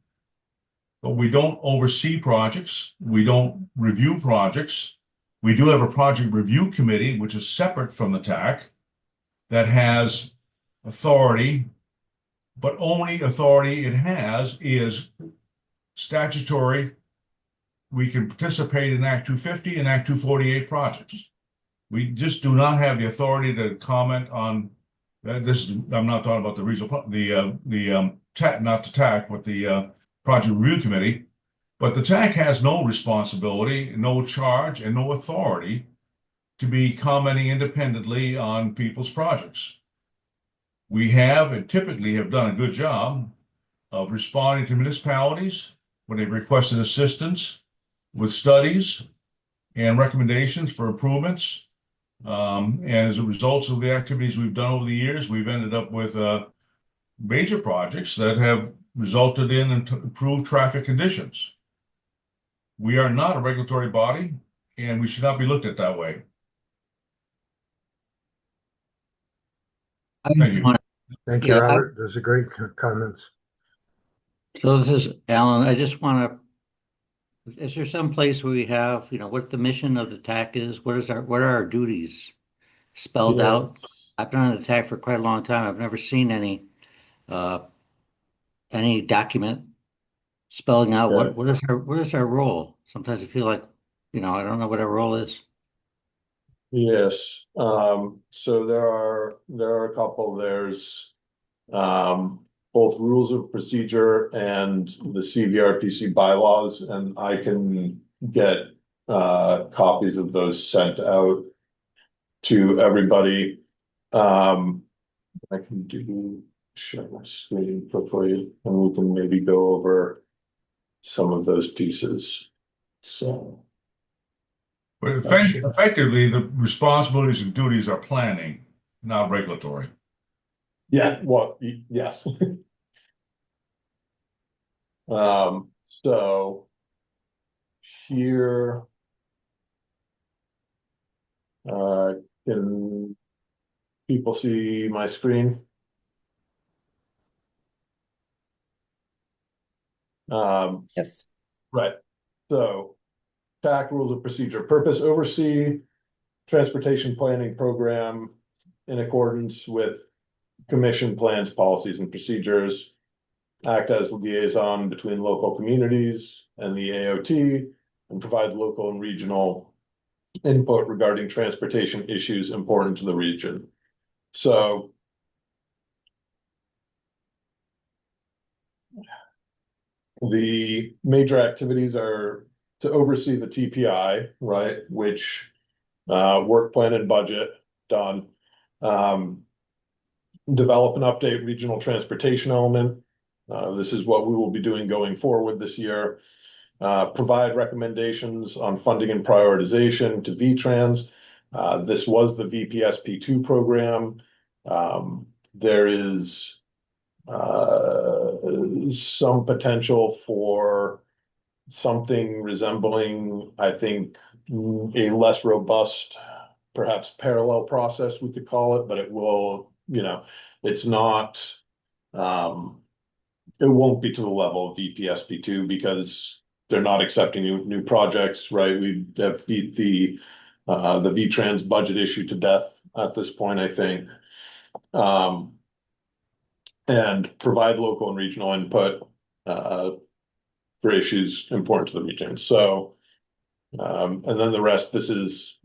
but we don't oversee projects. We don't review projects. We do have a project review committee, which is separate from the TAC, that has authority, but only authority it has is statutory. We can participate in Act 250 and Act 248 projects. We just do not have the authority to comment on this. I'm not talking about the regional, TAC, not the TAC, but the project review committee. But the TAC has no responsibility, no charge, and no authority to be commenting independently on people's projects. We have and typically have done a good job of responding to municipalities when they've requested assistance with studies and recommendations for improvements. And as a result of the activities we've done over the years, we've ended up with major projects that have resulted in improved traffic conditions. We are not a regulatory body, and we should not be looked at that way. Thank you. Thank you, Yeah, Robert. Those are great comments. So this is Alan. I just want to, is there some place where we have, what the mission of the TAC is? What are our duties spelled out? I've been on the TAC for quite a long time. I've never seen any document spelling out what is our role. Sometimes I feel like, I don't know what our role is. Yes, so there are a couple. There's both rules of procedure and the CVRPC bylaws, and I can get copies of those sent out to everybody. I can share my screen quickly, and we can maybe go over some of those pieces. So. But effectively, the responsibilities and duties are planning, not regulatory. Yeah, well, yes. So here, can people see my screen? Yes. Right. So TAC rules of procedure, purpose, oversee transportation planning program in accordance with commission plans, policies, and procedures, act as liaison between local communities and the AOT, and provide local and regional input regarding transportation issues important to the region. So the major activities are to oversee the TPI, right, which work plan and budget done. Develop and update regional transportation element. This is what we will be doing going forward this year. Provide recommendations on funding and prioritization to VTrans. This was the VPSP2 program. There is some potential for something resembling, I think, a less robust, perhaps parallel process, we could call it, but it will, it's not, it won't be to the level of VPSP2 because they're not accepting new projects, right? We have beat the VTrans budget issue to death at this point, I think. And provide local and regional input for issues important to the region. So, and then the rest, this is,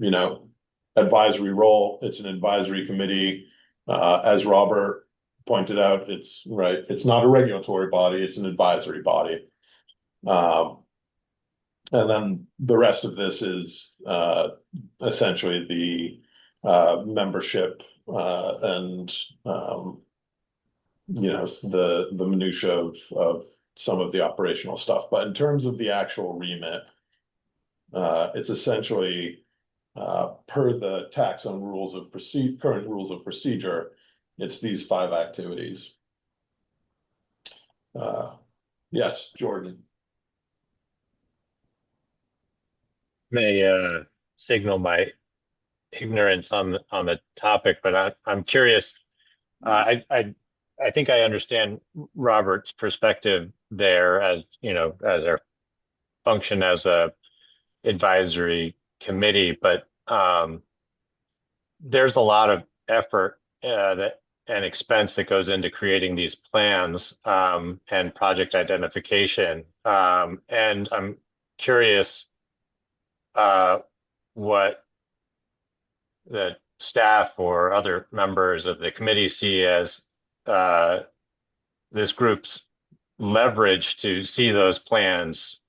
advisory role. It's an advisory committee. As Robert pointed out, it's not a regulatory body, it's an advisory body. And then the rest of this is essentially the membership and the minutia of some of the operational stuff. But in terms of the actual remit, it's essentially per the tax on rules of current rules of procedure, it's these 5 activities. Yes, Jordan. May signal my ignorance on the topic, but I'm curious. I I think I understand Robert's perspective there as, as our function as a advisory committee, but there's a lot of effort and expense that goes into creating these plans and project identification. And I'm curious what the staff or other members of the committee see as this group's leverage to see those plans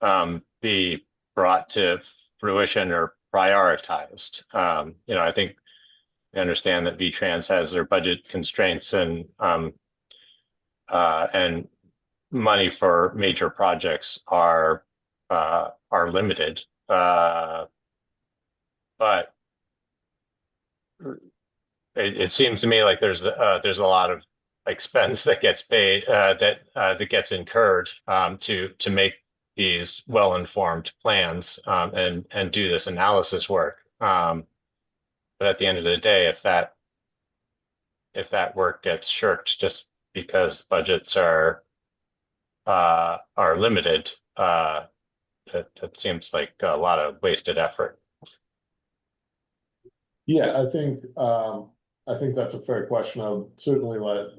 be brought to fruition or prioritized. I think I understand that VTrans has their budget constraints and money for major projects are limited. But it seems to me like there's a lot of expense that gets paid that gets incurred to make these well-informed plans and do this analysis work. But at the end of the day, if that work gets shirked just because budgets are limited, that seems like a lot of wasted effort. Yeah, I think that's a fair question. I'll certainly let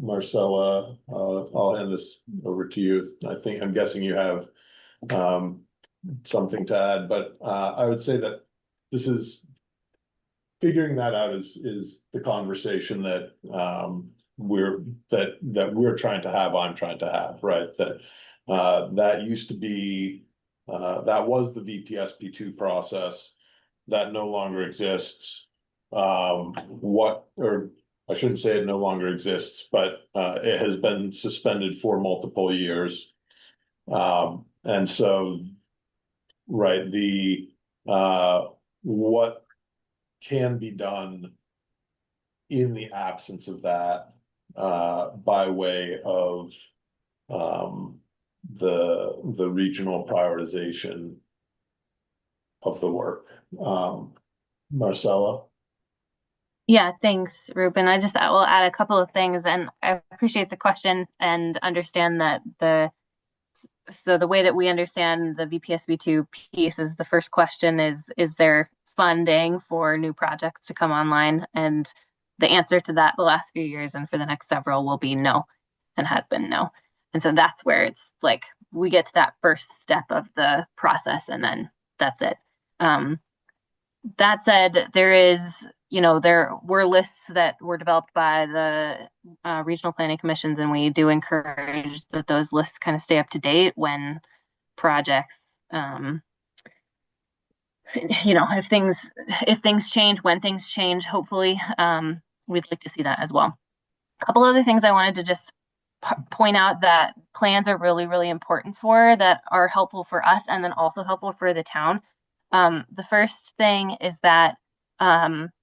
Marcella, I'll hand this over to you. I'm guessing you have something to add, but I would say that this is figuring that out is the conversation that we're trying to have, I'm trying to have, right? That used to be that was the VPSP2 process that no longer exists. Or I shouldn't say it no longer exists, but it has been suspended for multiple years. And so, right, what can be done in the absence of that by way of the regional prioritization of the work. Marcella? Yeah, thanks, Ruben. I will add a couple of things, and I appreciate the question and understand that the way that we understand the VPSB2 piece is the first question is there funding for new projects to come online? And the answer to that the last few years and for the next several will be no, and has been no. And so that's where it's like we get to that first step of the process and then that's it. That said, there were lists that were developed by the regional planning commissions, and we do encourage that those lists kind of stay up to date when projects, if things change, when things change, hopefully, we'd like to see that as well. A couple other things I wanted to just point out that plans are really, really important for that are helpful for us and then also helpful for the town. The first thing is that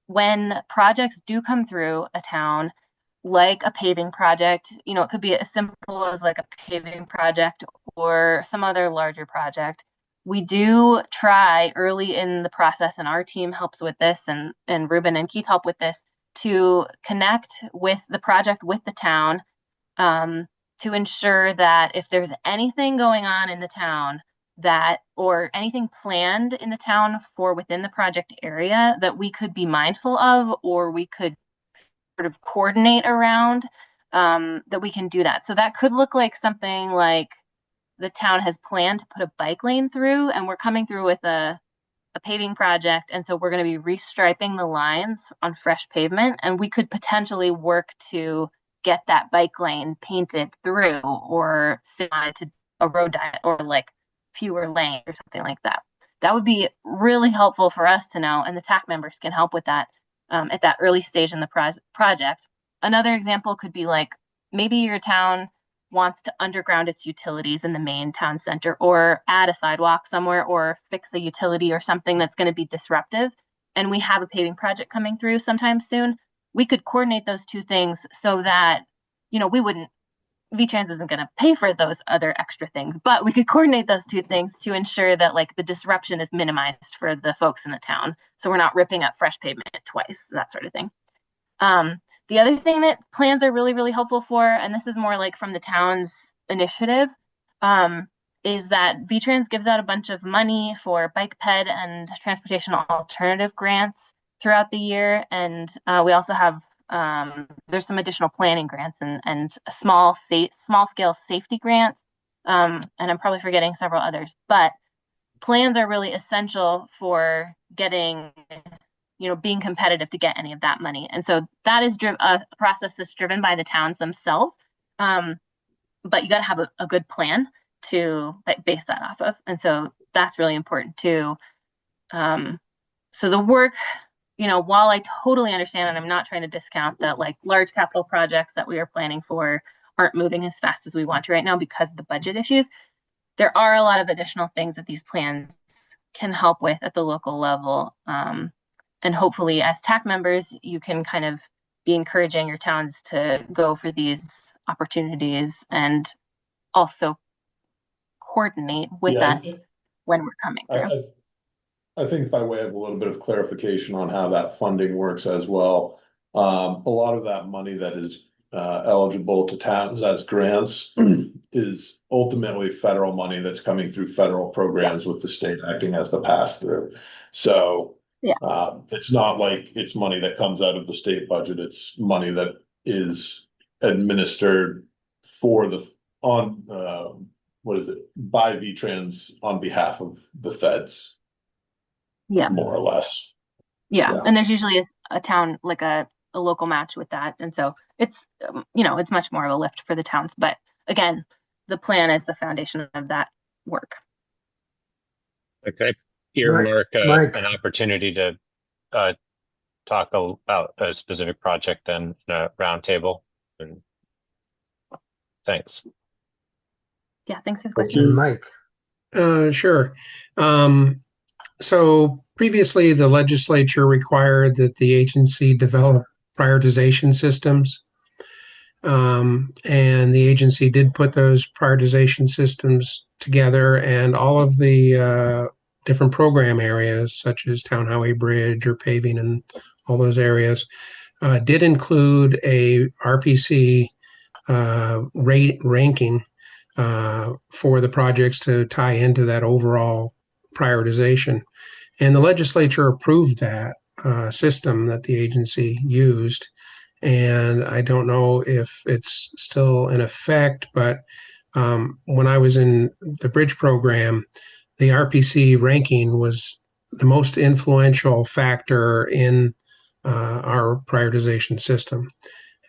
when projects do come through a town, like a paving project, it could be as simple as like a paving project or some other larger project. We do try early in the process, and our team helps with this, and Ruben and Keith help with this, to connect with the project with the town to ensure that if there's anything going on in the town or anything planned in the town for within the project area that we could be mindful of, or we could sort of coordinate around, that we can do that. So that could look like something like the town has planned to put a bike lane through, and we're coming through with a paving project. And so we're going to be restriping the lines on fresh pavement, and we could potentially work to get that bike lane painted through or similar to a road diet or like fewer lanes or something like that. That would be really helpful for us to know, and the TAC members can help with that at that early stage in the project. Another example could be like maybe your town wants to underground its utilities in the main town center, or add a sidewalk somewhere, or fix a utility or something that's going to be disruptive, and we have a paving project coming through sometime soon. We could coordinate those two things so that, VTrans isn't going to pay for those other extra things, but we could coordinate those two things to ensure that like the disruption is minimized for the folks in the town. So we're not ripping up fresh pavement twice, that sort of thing. The other thing that plans are really, really helpful for, and this is more like from the town's initiative, is that VTrans gives out a bunch of money for bike ped and transportation alternative grants throughout the year. And we also have there's some additional planning grants and small scale safety grants. And I'm probably forgetting several others, but plans are really essential for getting, being competitive to get any of that money. And so that is a process that's driven by the towns themselves. But you got to have a good plan to base that off of. And so that's really important too. So the work, while I totally understand, and I'm not trying to discount that, like, large capital projects that we are planning for aren't moving as fast as we want to right now because of the budget issues, there are a lot of additional things that these plans can help with at the local level. And hopefully as TAC members, you can kind of be encouraging your towns to go for these opportunities and also coordinate with us when we're coming through. I think by way of a little bit of clarification on how that funding works as well, a lot of that money that is eligible to towns as grants is ultimately federal money that's coming through federal programs with the state acting as the pass-through. So it's not like it's money that comes out of the state budget. It's money that is administered by VTrans on behalf of the feds. Yeah. More or less. Yeah. And there's usually a town, like a local match with that. And so it's, it's much more of a lift for the towns. But again, the plan is the foundation of that work. Okay. Earmark an opportunity to talk about a specific project and a roundtable. And thanks. Yeah, thanks for the question. Mike. Sure. So previously, the legislature required that the agency develop prioritization systems. And the agency did put those prioritization systems together, and all of the different program areas, such as town highway bridge or paving and all those areas, did include a RPC rate ranking for the projects to tie into that overall prioritization. And the legislature approved that system that the agency used. And I don't know if it's still in effect, but when I was in the bridge program, the RPC ranking was the most influential factor in our prioritization system.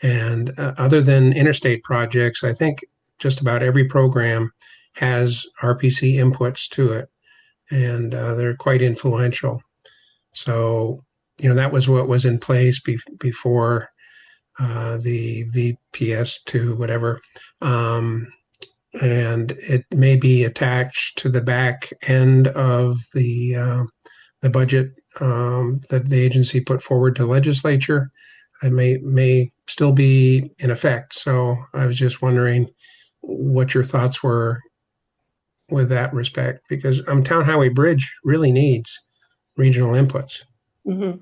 And other than interstate projects, I think just about every program has RPC inputs to it, and they're quite influential. So, that was what was in place before the VPS2, whatever. And it may be attached to the back end of the budget that the agency put forward to legislature. It may still be in effect. So I was just wondering what your thoughts were with that respect, because Town Highway Bridge really needs regional inputs. Mm-hmm.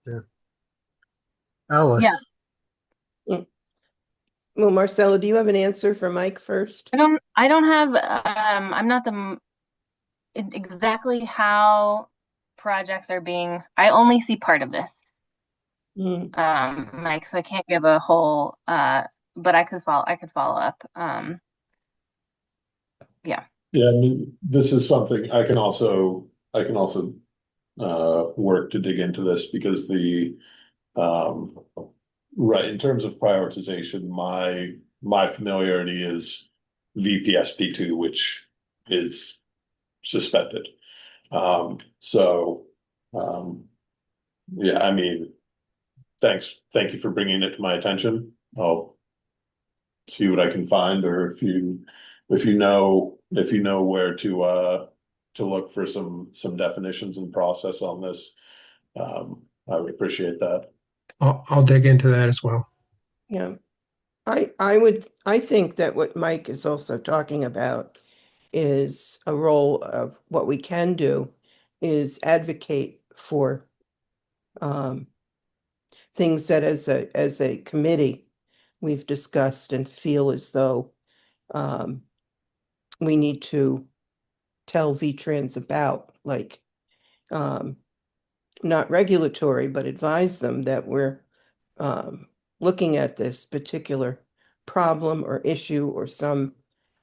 Yeah. Alice. Yeah. Well, Marcella, do you have an answer for Mike first? I don't have, I'm not exactly how projects are being, I only see part of this. Mike, so I can't give a whole, but I could follow up. Yeah. Yeah, I mean, this is something I can also work to dig into this, because right, in terms of prioritization, my familiarity is VPSP2, which is suspended. Yeah, I mean, thank you for bringing it to my attention. I'll see what I can find, or if you know where to look for some definitions and process on this, I would appreciate that. I'll dig into that as well. Yeah. I think that what Mike is also talking about is a role of what we can do is advocate for things that as a committee we've discussed and feel as though we need to tell V-Trans about, like not regulatory, but advise them that we're looking at this particular problem or issue or some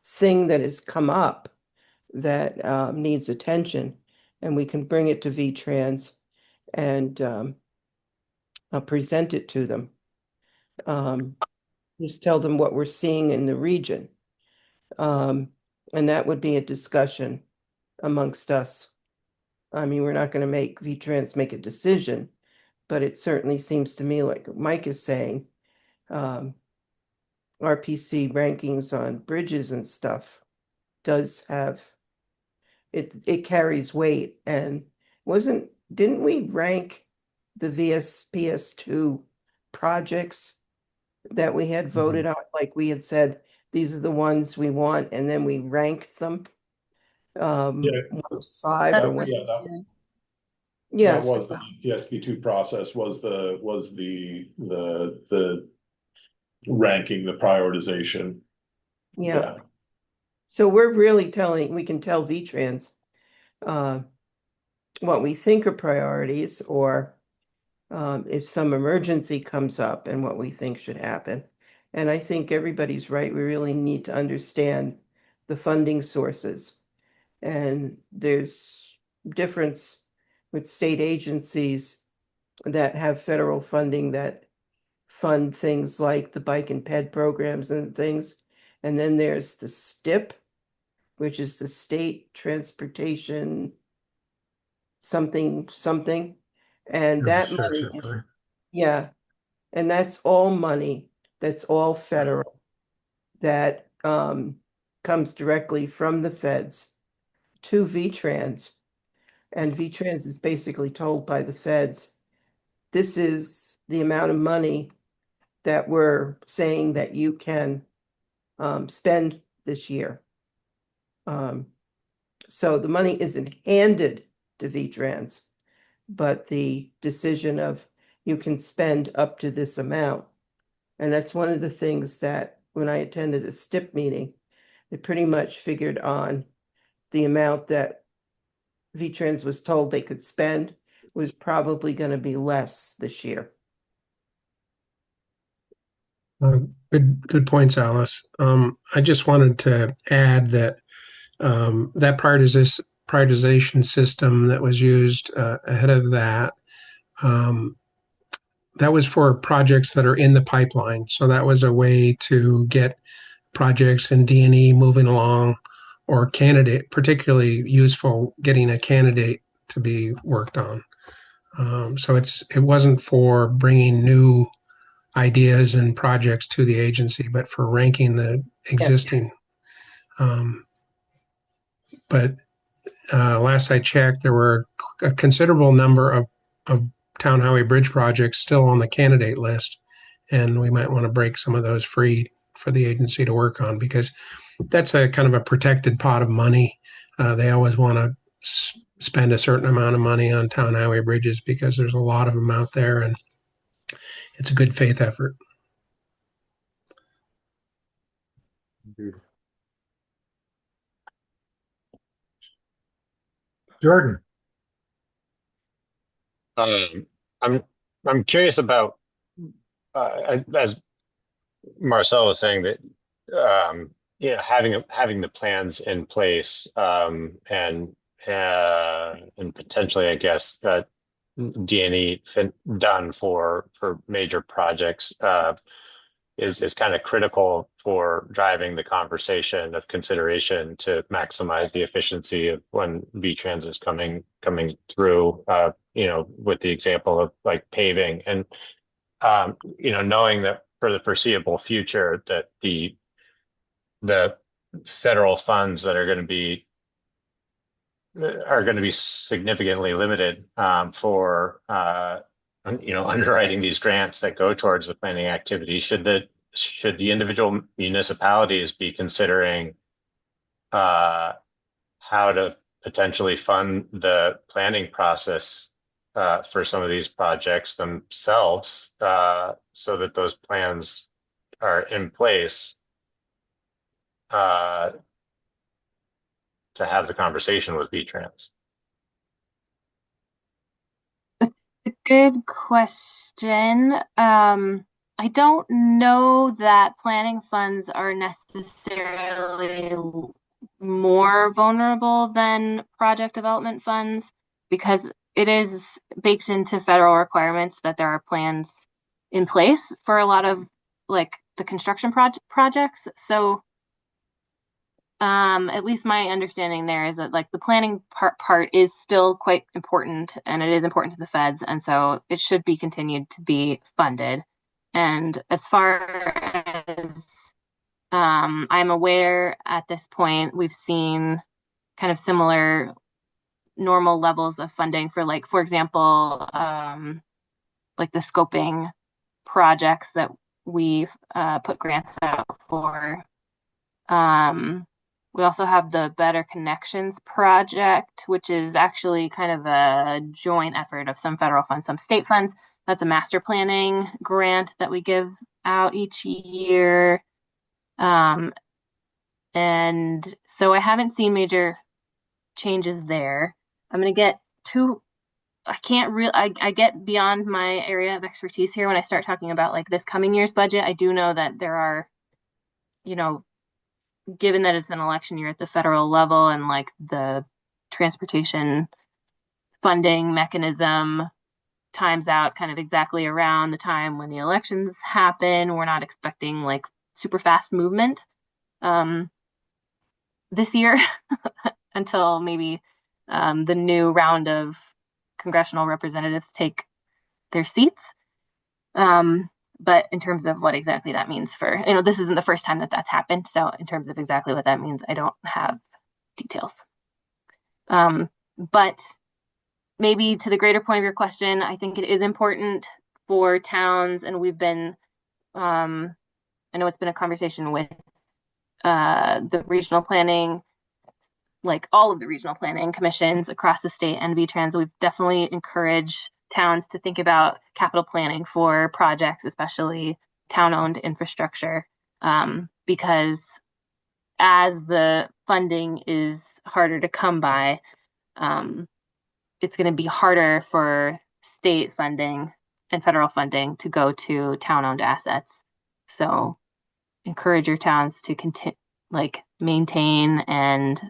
thing that has come up that needs attention, and we can bring it to V-Trans and present it to them. Just tell them what we're seeing in the region. And that would be a discussion amongst us. I mean, we're not going to make V-Trans make a decision, but it certainly seems to me like Mike is saying, RPC rankings on bridges and stuff does have, it carries weight. And didn't we rank the VSPS2 projects that we had voted on? Like we had said, these are the ones we want, and then we ranked them. 1 to 5 That's or what? Yeah, Yeah, that was the ESP2 process was the ranking, the prioritization. yeah. So we're really we can tell V-Trans what we think are priorities, or if some emergency comes up and what we think should happen. And I think everybody's right. We really need to understand the funding sources. And there's difference with state agencies that have federal funding that fund things like the bike and ped programs and things. And then there's the STIP, which is the State Transportation something. And that money, yeah, and that's all money, that's all federal, that comes directly from the feds to V-Trans. And V-Trans is basically told by the feds, this is the amount of money that we're saying that you can spend this year. So the money isn't handed to V-Trans, but the decision of you can spend up to this amount. And that's one of the things that when I attended a STIP meeting, it pretty much figured on the amount that V-Trans was told they could spend was probably going to be less this year. Good points, Alice. I just wanted to add that that prioritization system that was used ahead of that, that was for projects that are in the pipeline. So that was a way to get projects in D&E moving along, or particularly useful getting a candidate to be worked on. So it wasn't for bringing new ideas and projects to the agency, but for ranking the existing. But last I checked, there were a considerable number of town highway bridge projects still on the candidate list, and we might want to break some of those free for the agency to work on, because that's a kind of a protected pot of money. They always want to spend a certain amount of money on town highway bridges because there's a lot of them out there, and it's a good faith effort. Jordan. I'm curious about as Marcel was saying, that having the plans in place, and potentially, I guess, D&E done for major projects is kind of critical for driving the conversation of consideration to maximize the efficiency of when V-Trans is coming through, with the example of like paving, and knowing that for the foreseeable future that the federal funds that are going to be significantly limited for underwriting these grants that go towards the planning activity. Should the individual municipalities be considering how to potentially fund the planning process for some of these projects themselves, so that those plans are in place to have the conversation with V-Trans. Good question. I don't know that planning funds are necessarily more vulnerable than project development funds because it is baked into federal requirements that there are plans in place for a lot of like the construction projects. So at least my understanding there is that like the planning part is still quite important and it is important to the feds, and so it should be continued to be funded. And as far as I'm aware at this point, we've seen kind of similar normal levels of funding for like, for example, like the scoping projects that we've put grants out for. We also have the Better Connections project, which is actually kind of a joint effort of some federal funds, some state funds. That's a master planning grant that we give out each year. And so I haven't seen major changes there. I'm going to get too, I can't really, I get beyond my area of expertise here when I start talking about like this coming year's budget. I do know that there are, you know, given that it's an election year at the federal level and like the transportation funding mechanism times out kind of exactly around the time when the elections happen, we're not expecting like super fast movement this year until maybe the new round of congressional representatives take their seats. But in terms of what exactly that means for, you know, this isn't the first time that that's happened. So in terms of exactly what that means, I don't have details. But maybe to the greater point of your question, I think it is important for towns, and we've been, I know it's been a conversation with the regional planning, like all of the regional planning commissions across the state and V-Trans. We've definitely encouraged towns to think about capital planning for projects, especially town-owned infrastructure, because as the funding is harder to come by, it's going to be harder for state funding and federal funding to go to town-owned assets. So encourage your towns to maintain and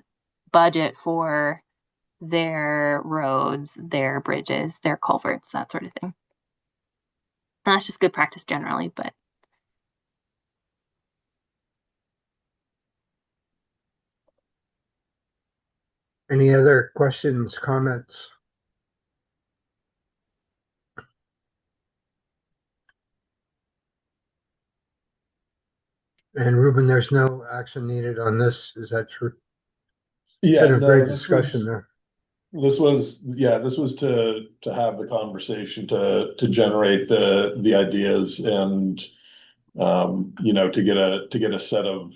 budget for their roads, their bridges, their culverts, that sort of thing. And that's just good practice generally, but Any other questions, comments? And Ruben, there's no action needed on this. Is that true? Yeah, Been a no, great this discussion was, there. this was, yeah, this was to have the conversation, to generate the ideas and, you know, to get a set of,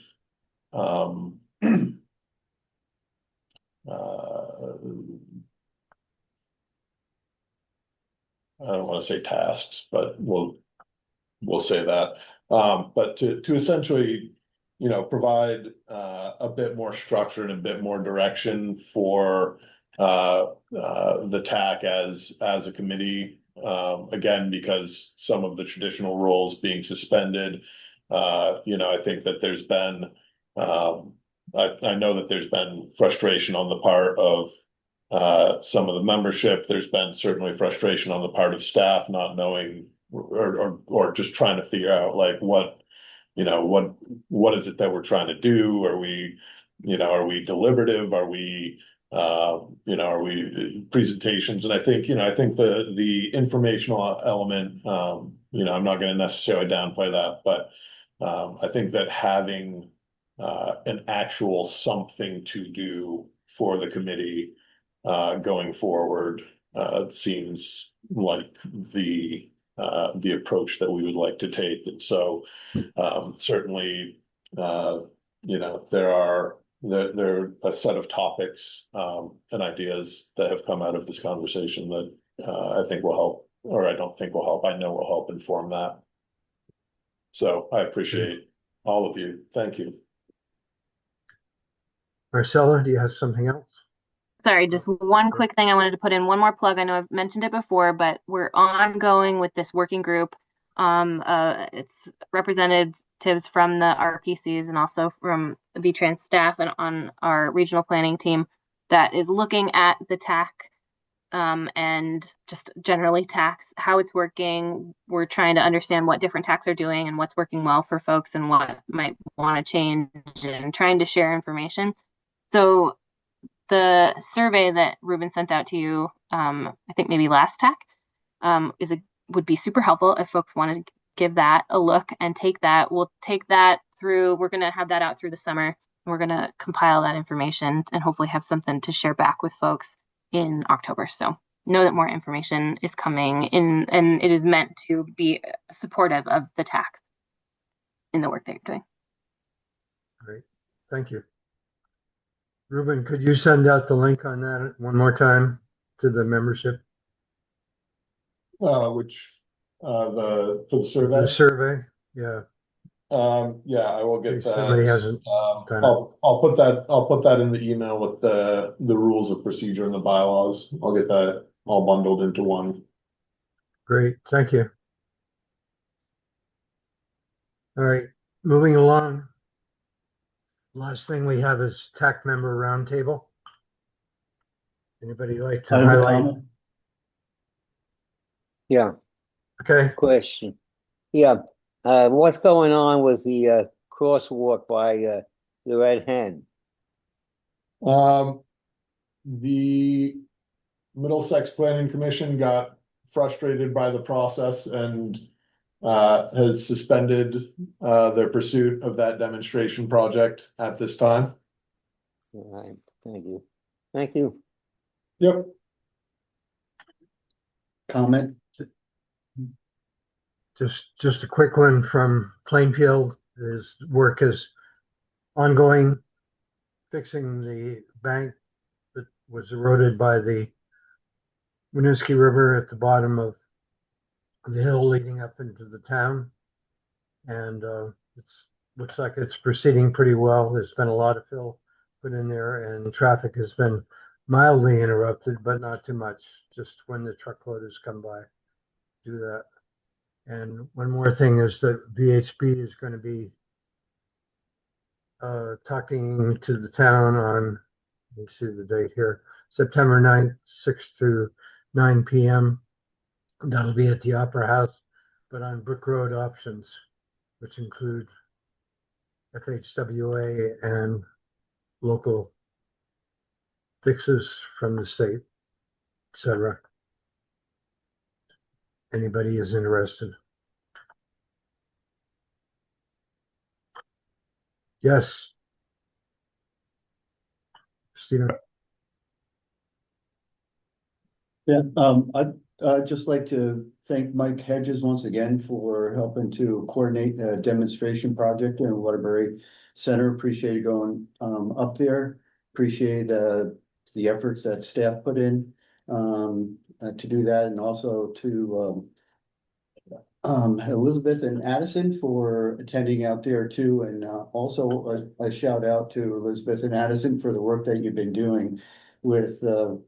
I don't want to say tasks, but we'll say that. But to essentially, you know, provide a bit more structure and a bit more direction for the TAC as a committee. Again, because some of the traditional roles being suspended, you know, I think that there's been, I know that there's been frustration on the part of some of the membership. There's been certainly frustration on the part of staff, not knowing or just trying to figure out like what, you know, what is it that we're trying to do? Are we, you know, are we deliberative? Are we, you know, are we presentations? And I think, you know, I think the informational element, you know, I'm not going to necessarily downplay that, but I think that having an actual something to do for the committee going forward seems like the approach that we would like to take. And so certainly, you know, there are a set of topics and ideas that have come out of this conversation that I think will help, or I don't think will help, I know will help inform that. So I appreciate all of you. Thank you. Marcella, do you have something else? Sorry, just one quick thing I wanted to put in. One more plug. I know I've mentioned it before, but we're ongoing with this working group. It's representatives from the RPCs and also from the VTrans staff and on our regional planning team that is looking at the TAC and just generally tax, how it's working. We're trying to understand what different tax are doing and what's working well for folks and what might want to change and trying to share information. So the survey that Ruben sent out to you, I think maybe last TAC, would be super helpful if folks wanted to give that a look and take that. We'll take that through, we're going to have that out through the summer. And we're going to compile that information and hopefully have something to share back with folks in October. So know that more information is coming in, and it is meant to be supportive of the TAC in the work that you're doing. Great, thank you. Ruben, could you send out the link on that one more time to the membership? For the survey? The survey, yeah. Yeah, I will get that. Somebody hasn't done it. I'll put that in the email with the rules of procedure and the bylaws. I'll get that all bundled into one. Great, thank you. All right, moving along. Last thing we have is TAC member roundtable. Anybody like to I have a highlight? comment. Yeah, Okay, question. Yeah, what's going on with the crosswalk by the Red Hen? The Middlesex Planning Commission got frustrated by the process and has suspended their pursuit of that demonstration project at this time. All right, thank you. Thank you. Yep. Comment. just a quick one from Plainfield. His work is ongoing, fixing the bank that was eroded by the Winooski River at the bottom of the hill leading up into the town. And it's looks like it's proceeding pretty well. There's been a lot of fill put in there, and traffic has been mildly interrupted, but not too much, just when the truck loaders come by, do that. And one more thing is that VHB is going to be talking to the town on, let me see the date here, September 9th, 6 to 9 p.m. That'll be at the Opera House, but on Brook Road options, which include FHWA and local fixes from the state, etc. Anybody is interested. Yes. Stephen. Yeah, I'd just like to thank Mike Hedges once again for helping to coordinate a demonstration project in Waterbury Center. Appreciate you going up there. Appreciate the efforts that staff put in to do that, and also to Elizabeth and Addison for attending out there too, and also a shout out to Elizabeth and Addison for the work that you've been doing with the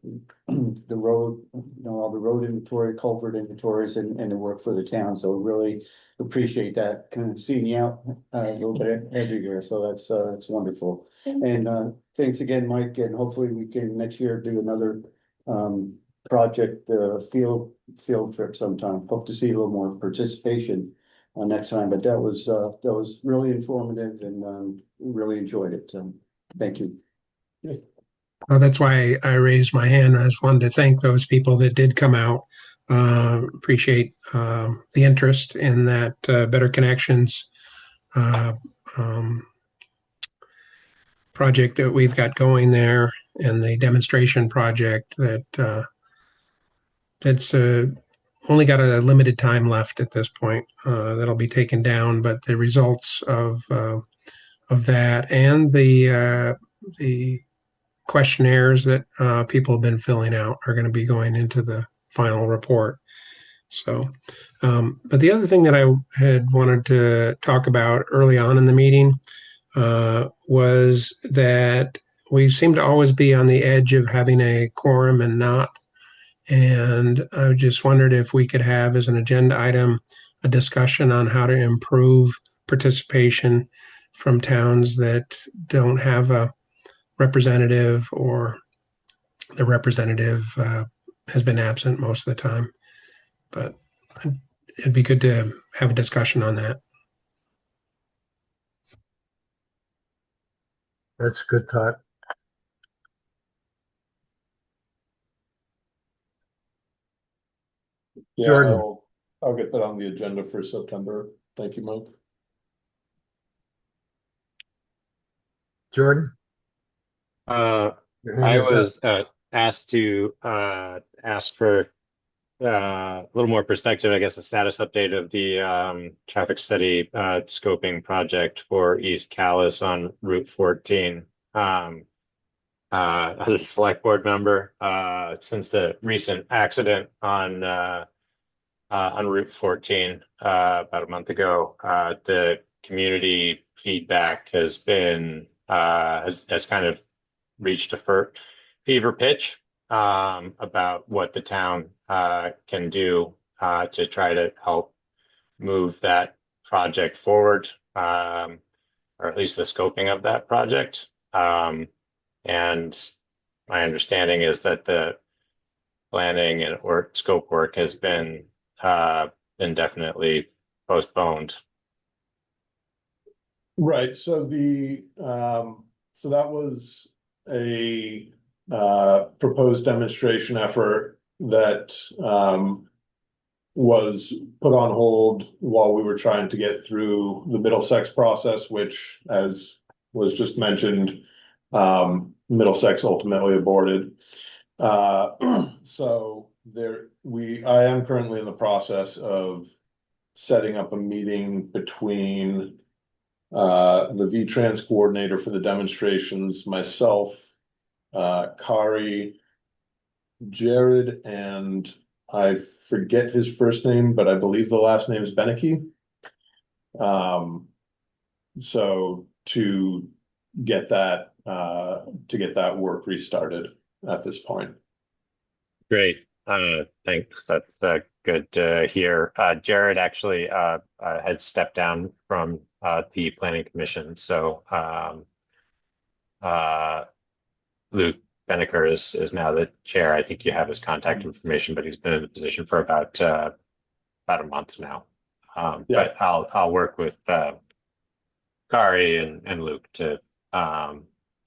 road, all the road inventory, culvert inventories, and the work for the town. So really appreciate that, kind of seeing you out a little bit every year. So that's wonderful. And thanks again, Mike, and hopefully we can next year do another project field trip sometime. Hope to see a little more participation next time. But that was really informative, and really enjoyed it. So thank you. Well, that's why I raised my hand. I just wanted to thank those people that did come out. Appreciate the interest in that Better Connections project that we've got going there, and the demonstration project that's only got a limited time left at this point. That'll be taken down, but the results of that and the questionnaires that people have been filling out are going to be going into the final report. So, but the other thing that I had wanted to talk about early on in the meeting was that we seem to always be on the edge of having a quorum and not. And I just wondered if we could have as an agenda item a discussion on how to improve participation from towns that don't have a representative, or the representative has been absent most of the time. But it'd be good to have a discussion on that. That's a good thought. Yeah, Jordan. I'll get that on the agenda for September. Thank you, Mike. Jordan? I Your hand is up. was asked to ask for a little more perspective, I guess, a status update of the traffic study scoping project for East Calais on Route 14. As a select board member, since the recent accident on Route 14 about a month ago, the community feedback has been has kind of reached a fever pitch about what the town can do to try to help move that project forward, or at least the scoping of that project. And my understanding is that the planning and or scope work has been indefinitely postponed. Right. So so that was a proposed demonstration effort that was put on hold while we were trying to get through the Middlesex process, which, as was just mentioned, Middlesex ultimately aborted. So I am currently in the process of setting up a meeting between the VTrans coordinator for the demonstrations, myself, Kari, Jared, and I forget his first name, but I believe the last name is Beneke. So to get that work restarted at this point. Great. Thanks. That's good to hear. Jared actually had stepped down from the planning commission. So Luke Benneker is now the chair. I think you have his contact information, but he's been in the position for about a month now. But I'll work with Kari and Luke to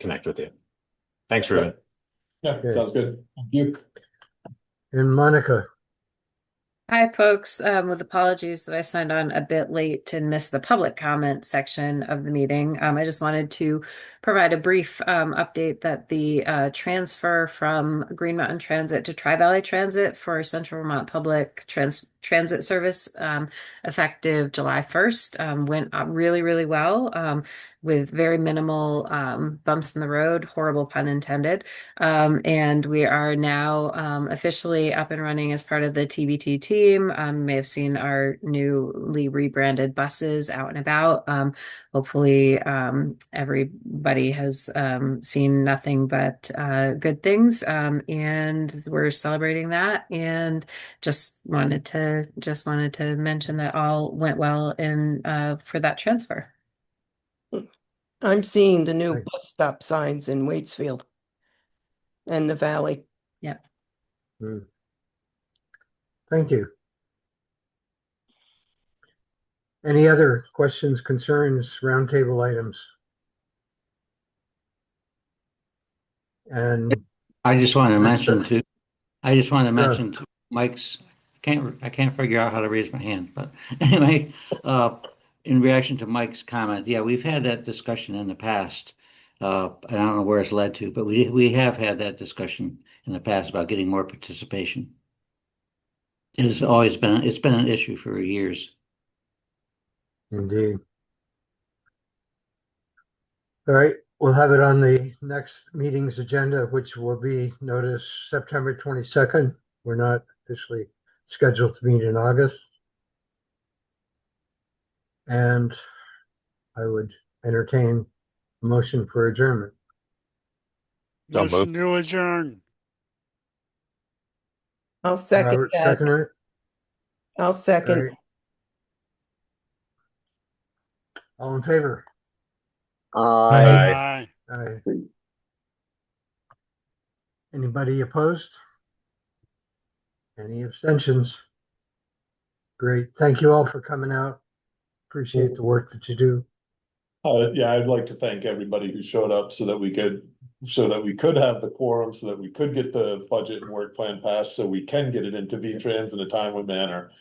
connect with you. Thanks, Ruben. Yeah, sounds good. Thank you. And Monica. Hi, folks. With apologies that I signed on a bit late and missed the public comment section of the meeting. I just wanted to provide a brief update that the transfer from Green Mountain Transit to Tri-Valley Transit for Central Vermont Public Transit Service, effective July 1st, went really, really well, with very minimal bumps in the road, horrible pun intended. And we are now officially up and running as part of the TBT team. You may have seen our newly rebranded buses out and about. Hopefully, everybody has seen nothing but good things, and we're celebrating that. And just wanted to mention that all went well in for that transfer. I'm seeing the new bus stop signs in Waitsfield and the valley. Yeah. Thank you. Any other questions, concerns, roundtable items? And I just want to that's mention it. to Mike's, I can't figure out how to raise my hand, but anyway, in reaction to Mike's comment, yeah, we've had that discussion in the past. I don't know where it's led to, but we have had that discussion in the past about getting more participation. It's been an issue for years. Indeed. All right, we'll have it on the next meeting's agenda, which will be noticed September 22nd. We're not officially scheduled to meet in August. And I would entertain a motion for adjournment. Motion to adjourn. I'll second Robert, that. second it. I'll second. Right. All in favor? Aye. Aye. Aye. Anybody opposed? Any abstentions? Great. Thank you all for coming out. Appreciate the work that you do. Yeah, I'd like to thank everybody who showed up so that we could have the quorum, so that we could get the budget and work plan passed, so we can get it into V-Trans in a timely manner.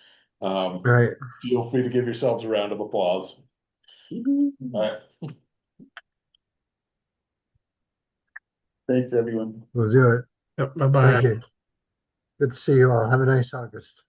Right. Feel free to give yourselves a round of applause. All right. Thanks, everyone. We'll do it. Yep, bye-bye. Thank you. Good to see you all. Have a nice August.